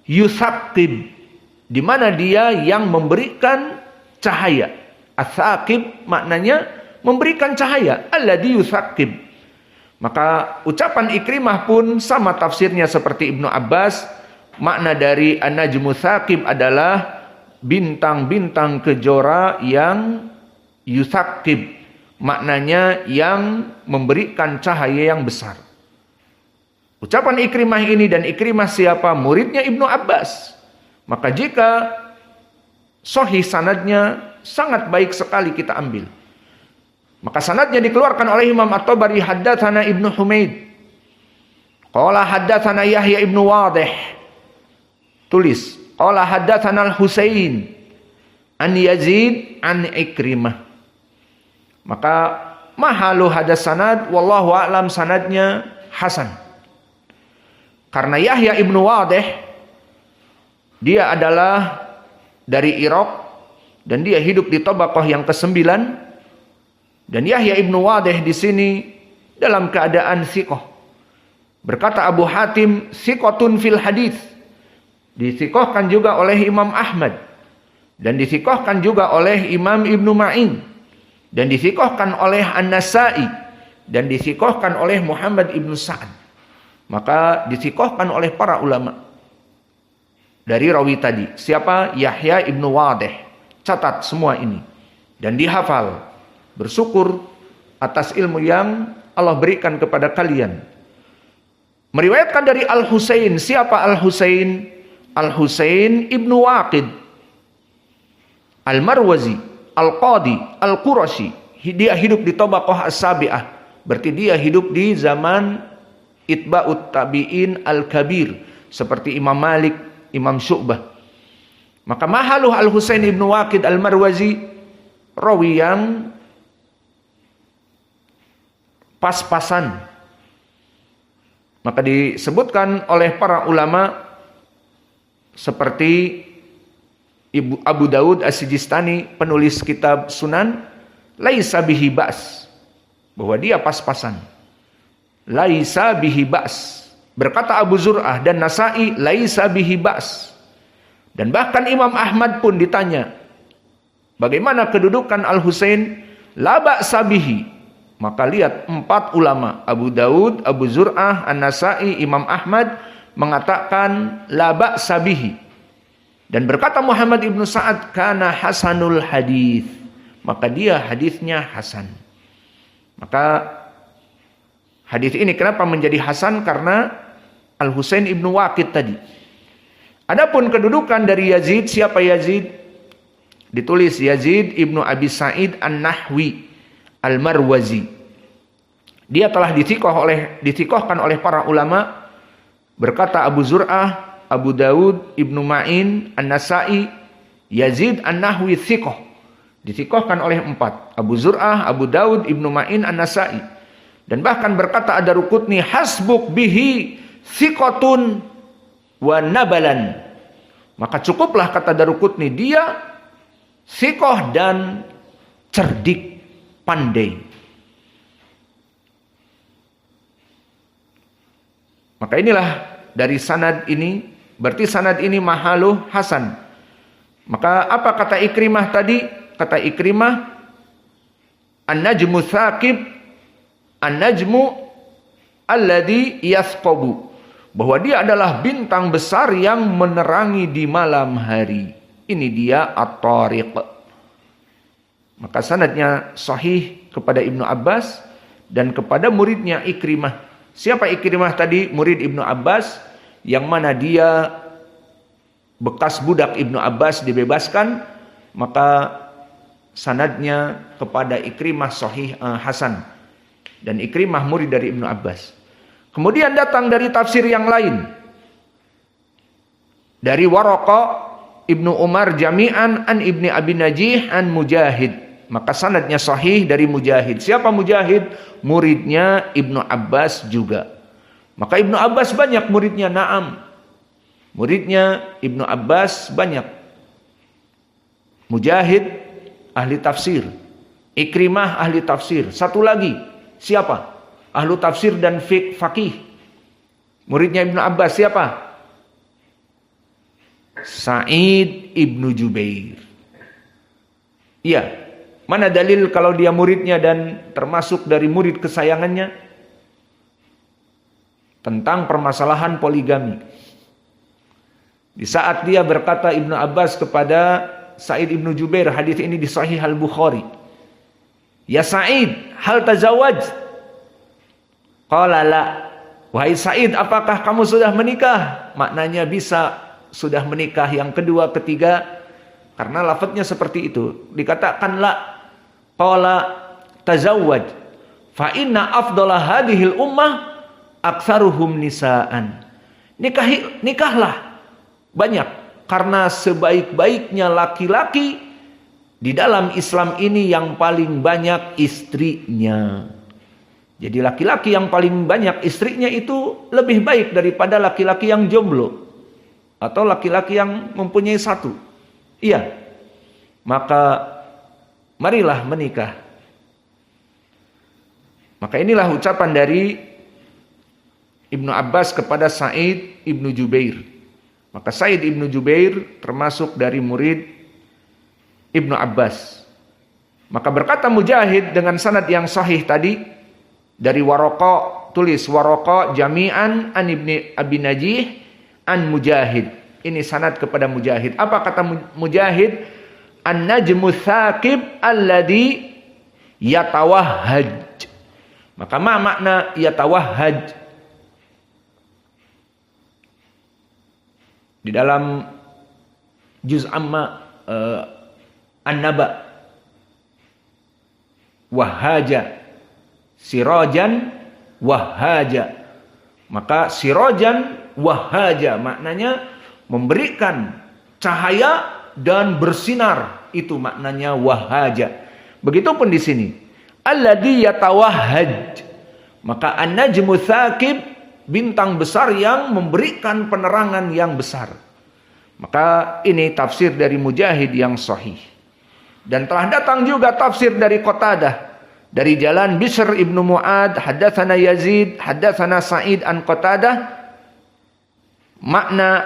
yutsaqib. Di mana dia yang memberikan cahaya. As-Tsaqib maknanya memberikan cahaya. Alladhi yutsaqib. Maka ucapan Ikrimah pun sama tafsirnya seperti Ibnu Abbas. Makna dari An-Najmu Tsaqib adalah bintang-bintang kejora yang yutsaqib. Maknanya yang memberikan cahaya yang besar. Ucapan Ikrimah ini, dan Ikrimah siapa? Muridnya Ibnu Abbas. Maka jika sahih sanadnya sangat baik sekali kita ambil. Maka sanadnya dikeluarkan oleh Imam At-Tabari, haddatsana Ibnu Humaid. Qala haddatsana Yahya Ibnu Wadih. Tulis, qala haddatsana Al-Husain an Yazid an Ikrimah. Maka mahalu hadas sanad wallahu a'lam, sanadnya hasan. Karena Yahya Ibnu Wadih dia adalah dari Irak dan dia hidup di Tabaqah yang ke-9. Dan Yahya Ibnu Wadih di sini dalam keadaan thiqah. Berkata Abu Hatim, thiqatun fil hadis. Dithiqahkan juga oleh Imam Ahmad. Dan dithiqahkan juga oleh Imam Ibnu Ma'in. Dan dithiqahkan oleh An-Nasa'i. Dan dithiqahkan oleh Muhammad Ibnu Sa'ad. Maka dithiqahkan oleh para ulama. Dari rawi tadi. Siapa? Yahya Ibnu Wadih. Catat semua ini. Dan dihafal. Bersyukur atas ilmu yang Allah berikan kepada kalian. Meriwayatkan dari Al-Husain. Siapa Al-Husain? Al-Husain Ibnu Waqid Al-Marwazi Al-Qadi Al-Qurashi. Dia hidup di Tabaqah As-Sabi'ah. Berarti dia hidup di zaman Itba'ut Tabi'in Al-Kabir. Seperti Imam Malik, Imam Syu'bah. Maka mahaluh Al-Husain Ibnu Waqid Al-Marwazi, rawi yang pas-pasan. Maka disebutkan oleh para ulama seperti Ibu Abu Daud As-Sijistani, penulis kitab Sunan, laisa bihi ba's, bahwa dia pas-pasan. Laisa bihi ba's. Berkata Abu Zur'ah dan Nasa'i, laisa bihi ba's. Dan bahkan Imam Ahmad pun ditanya, bagaimana kedudukan Al-Husain? La ba'sa bihi. Maka lihat 4 ulama, Abu Daud, Abu Zur'ah, An-Nasa'i, Imam Ahmad mengatakan la ba'sa bihi. Dan berkata Muhammad Ibnu Sa'ad, kana hasanul hadis. Maka dia hadisnya hasan. Maka hadis ini kenapa menjadi hasan? Karena Al-Husain Ibnu Waqid tadi. Adapun kedudukan dari Yazid, siapa Yazid? Ditulis Yazid Ibnu Abi Sa'id An-Nahwi Al-Marwazi. Dia telah dithiqahkan oleh para ulama Berkata Abu Zur'ah, Abu Daud, Ibnu Ma'in, An-Nasai, Yazid An-Nahwi thiqah. Dithiqahkan oleh 4. Abu Zur'ah, Abu Daud, Ibnu Ma'in, An-Nasai. Dan bahkan berkata Ad-Darqutni, hasbuk bihi thiqatun wa nabalan. Maka cukuplah kata Darqutni, dia thiqah dan cerdik, pandai. Maka inilah dari sanad ini, berarti sanad ini mahaluh hasan. Maka apa kata Ikrimah tadi? Kata Ikrimah, an-najmu thaqib, an-najmu alladhi yathqabu. Bahwa dia adalah bintang besar yang menerangi di malam hari. Ini dia At-Tariq. Maka sanadnya sahih kepada Ibnu Abbas dan kepada muridnya Ikrimah. Siapa Ikrimah tadi? Murid Ibnu Abbas, yang mana dia bekas budak Ibnu Abbas dibebaskan, maka sanadnya kepada Ikrimah sahih hasan. Dan Ikrimah murid dari Ibnu Abbas. Kemudian datang dari tafsir yang lain. Dari Waraqa Ibnu Umar jami'an an Ibni Abi Najih an Mujahid. Maka sanadnya sahih dari Mujahid. Siapa Mujahid? Muridnya Ibnu Abbas juga. Maka Ibnu Abbas banyak muridnya, na'am. Muridnya Ibnu Abbas banyak. Mujahid ahli tafsir, Ikrimah ahli tafsir. Satu lagi, siapa? Ahlu tafsir dan faqih. Muridnya Ibnu Abbas siapa? Sa'id Ibnu Jubair. Iya. Mana dalil kalau dia muridnya dan termasuk dari murid kesayangannya? Tentang permasalahan poligami. Di saat dia berkata Ibnu Abbas kepada Sa'id Ibnu Jubair, hadis ini di Sahih Al-Bukhari. Ya Sa'id, hal tazawwaj? Qala la. Wahai Sa'id, apakah kamu sudah menikah? Maknanya bisa sudah menikah yang kedua, ketiga. Karena lafadznya seperti itu. Dikatakan la. Qala tazawwaj. Fa inna afdala hadhil ummah aktsaruhum nisaan. Nikahlah banyak, karena sebaik-baiknya laki-laki di dalam Islam ini yang paling banyak istrinya. Jadi laki-laki yang paling banyak istrinya itu lebih baik daripada laki-laki yang jomblo atau laki-laki yang mempunyai satu. Iya. Maka marilah menikah. Maka inilah ucapan dari Ibnu Abbas kepada Sa'id Ibnu Jubair. Maka Sa'id Ibnu Jubair termasuk dari murid Ibnu Abbas. Maka berkata Mujahid dengan sanad yang sahih tadi dari Waraqa, tulis Waraqa jami'an an Ibni Abi Najih an Mujahid. Ini sanad kepada Mujahid. Apa kata Mujahid? An-najmu thaqib alladhi yatawahhaj. Maka makna yatawahhaj? Di dalam juz amma An-Naba, wahaja, sirajan wahaja. Maka sirajan wahaja maknanya memberikan cahaya dan bersinar, itu maknanya wahaja. Begitupun di sini, alladhi yatawahhaj. Maka an-najmu thaqib, bintang besar yang memberikan penerangan yang besar. Maka ini tafsir dari Mujahid yang sahih. Dan telah datang juga tafsir dari Qatadah dari jalan Bishr ibnu Mu'ad, hadatsana Yazid, hadatsana Sa'id an Qatadah. Makna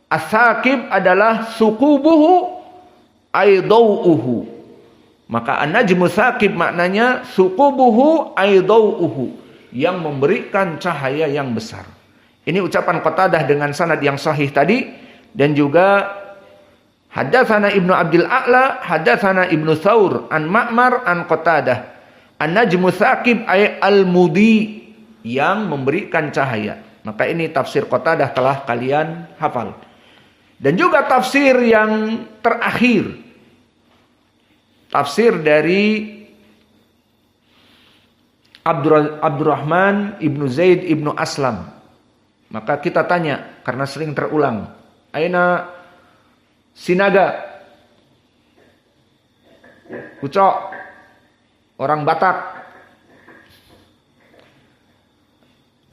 as-saqib adalah suqubuhu aidauhu. Maka an-najmu saqib maknanya suqubuhu aidauhu, yang memberikan cahaya yang besar. Ini ucapan Qatadah dengan sanad yang sahih tadi. Dan juga hadatsana Ibnu Abdul A'la, hadatsana Ibnu Tsaur an Ma'mar an Qatadah. An-najmu saqib ay al-mudi, yang memberikan cahaya. Maka ini tafsir Qatadah telah kalian hafal. Dan juga tafsir yang terakhir, tafsir dari Abdurrahman ibnu Zaid ibnu Aslam. Maka kita tanya, karena sering terulang. Aina Sinaga? Ucok. Orang Batak.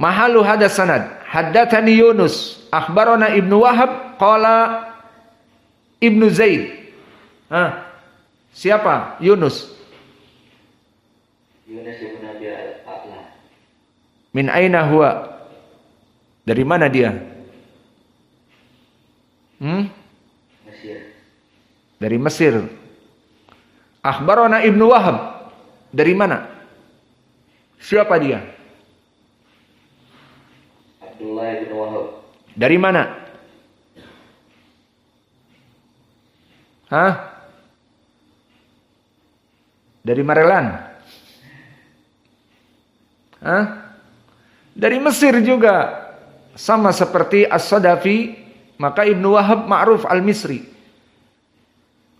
Mahalu hadas sanad. Haddatsani Yunus. Akhbarana Ibnu Wahab. Qala Ibnu Zaid. Siapa? Yunus. Yunus ibn Abi A'la. Min aina huwa? Dari mana dia? Mesir. Dari Mesir. Akhbarana Ibnu Wahab. Dari mana? Siapa dia? Abdullah bin Wahab. Dari mana? Dari Maryland? Dari Mesir juga. Sama seperti As-Sadafi, maka Ibnu Wahab ma'ruf al-Misri.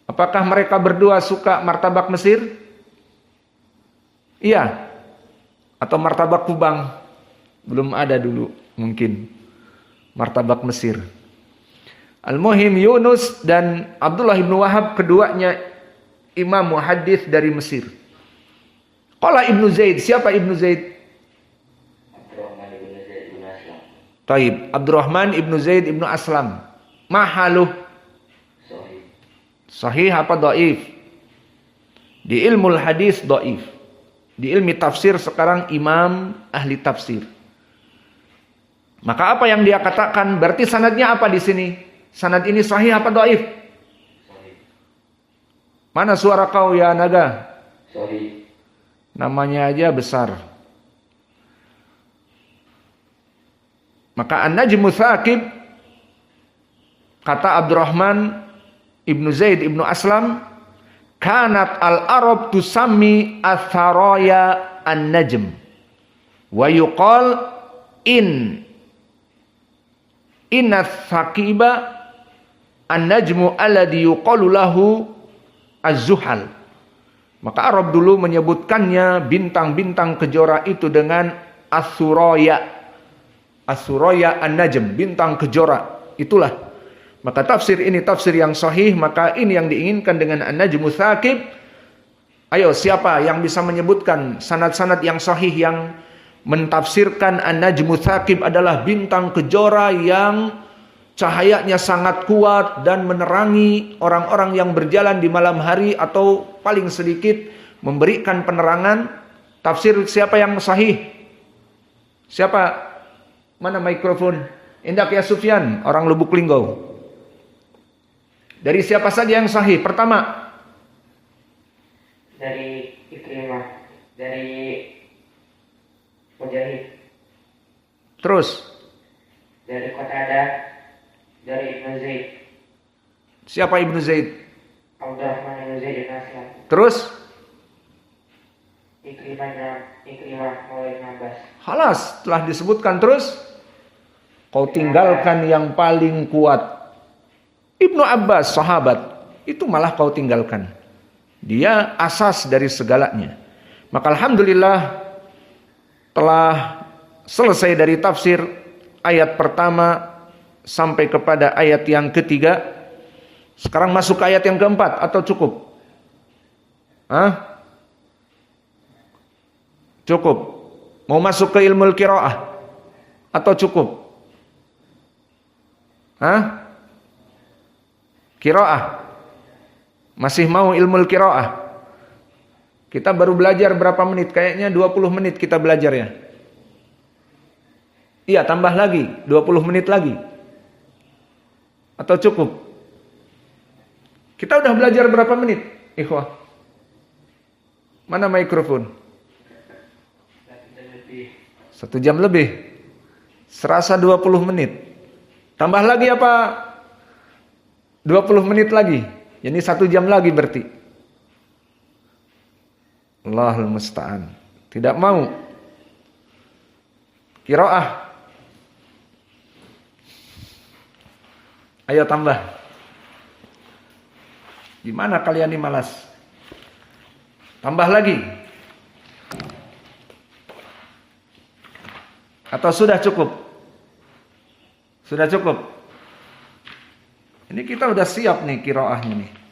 Apakah mereka berdua suka martabak Mesir? Iya. Atau martabak Kubang? Belum ada dulu mungkin. Martabak Mesir. Al-Muhim Yunus dan Abdullah Ibnu Wahab, keduanya imam muhaddits dari Mesir. Qala Ibnu Zaid. Siapa Ibnu Zaid? Taib, Abdurrahman ibnu Zaid ibnu Aslam. Mahaluh? Sahih. Sahih apa dhaif? Di ilmu hadis dhaif. Di ilmu tafsir sekarang imam ahli tafsir. Maka apa yang dia katakan? Berarti sanadnya apa di sini? Sanad ini sahih apa dhaif? Sahih. Mana suara kau ya naga? Sahih. Namanya aja besar. Maka An-Najmu Tsaqib, kata Abdurrahman ibnu Zaid ibnu Aslam, kanat al-Arab tusammi atharaya an-najm wa yuqal inna thaqiba an-najmu alladhi yuqalu lahu az-zuhal. Maka Arab dulu menyebutkannya bintang-bintang kejora itu dengan as-suraya. As-suraya an-najm, bintang kejora. Itulah. Maka tafsir ini tafsir yang sahih, maka ini yang diinginkan dengan An-Najmu Tsaqib. Ayo, siapa yang bisa menyebutkan sanad-sanad yang sahih yang mentafsirkan An-Najmu Tsaqib adalah bintang kejora yang cahayanya sangat kuat dan menerangi orang-orang yang berjalan di malam hari atau paling sedikit memberikan penerangan. Tafsir siapa yang sahih? Siapa? Mana mikrofon? Indak ya Sufyan, orang Lubuk Linggau. Dari siapa saja yang sahih? Pertama, dari Ikrimah, dari Mujahid, terus dari Qatadah, dari Ibnu Zaid. siapa Ibnu Zaid? Abdurrahman bin Zaid bin Aslam. Terus Ikrimah oleh Abbas. halas, telah disebutkan. Terus kau tinggalkan yang paling kuat, Ibnu Abbas, sahabat. Itu malah kau tinggalkan. Dia asas dari segalanya. Maka alhamdulillah telah selesai dari tafsir ayat pertama sampai kepada ayat yang ketiga. Sekarang masuk ke ayat yang keempat atau cukup? Cukup. Mau masuk ke ilmu qiraah atau cukup? Qiraah. Masih mau ilmu qiraah? Kita baru belajar berapa menit? Kayaknya 20 menit kita belajar ya. Iya, tambah lagi 20 menit lagi. Atau cukup? Kita udah belajar berapa menit, ikhwah? Mana mikrofon? 1 jam lebih. Serasa 20 menit. Tambah lagi apa? 20 menit lagi. Jadi 1 jam lagi berarti. Allahul musta'an. Tidak mau. Qiraah. Ayo tambah. Gimana kalian ini malas? Tambah lagi. Atau sudah cukup? Sudah cukup? Ini kita udah siap nih kiroahnya nih.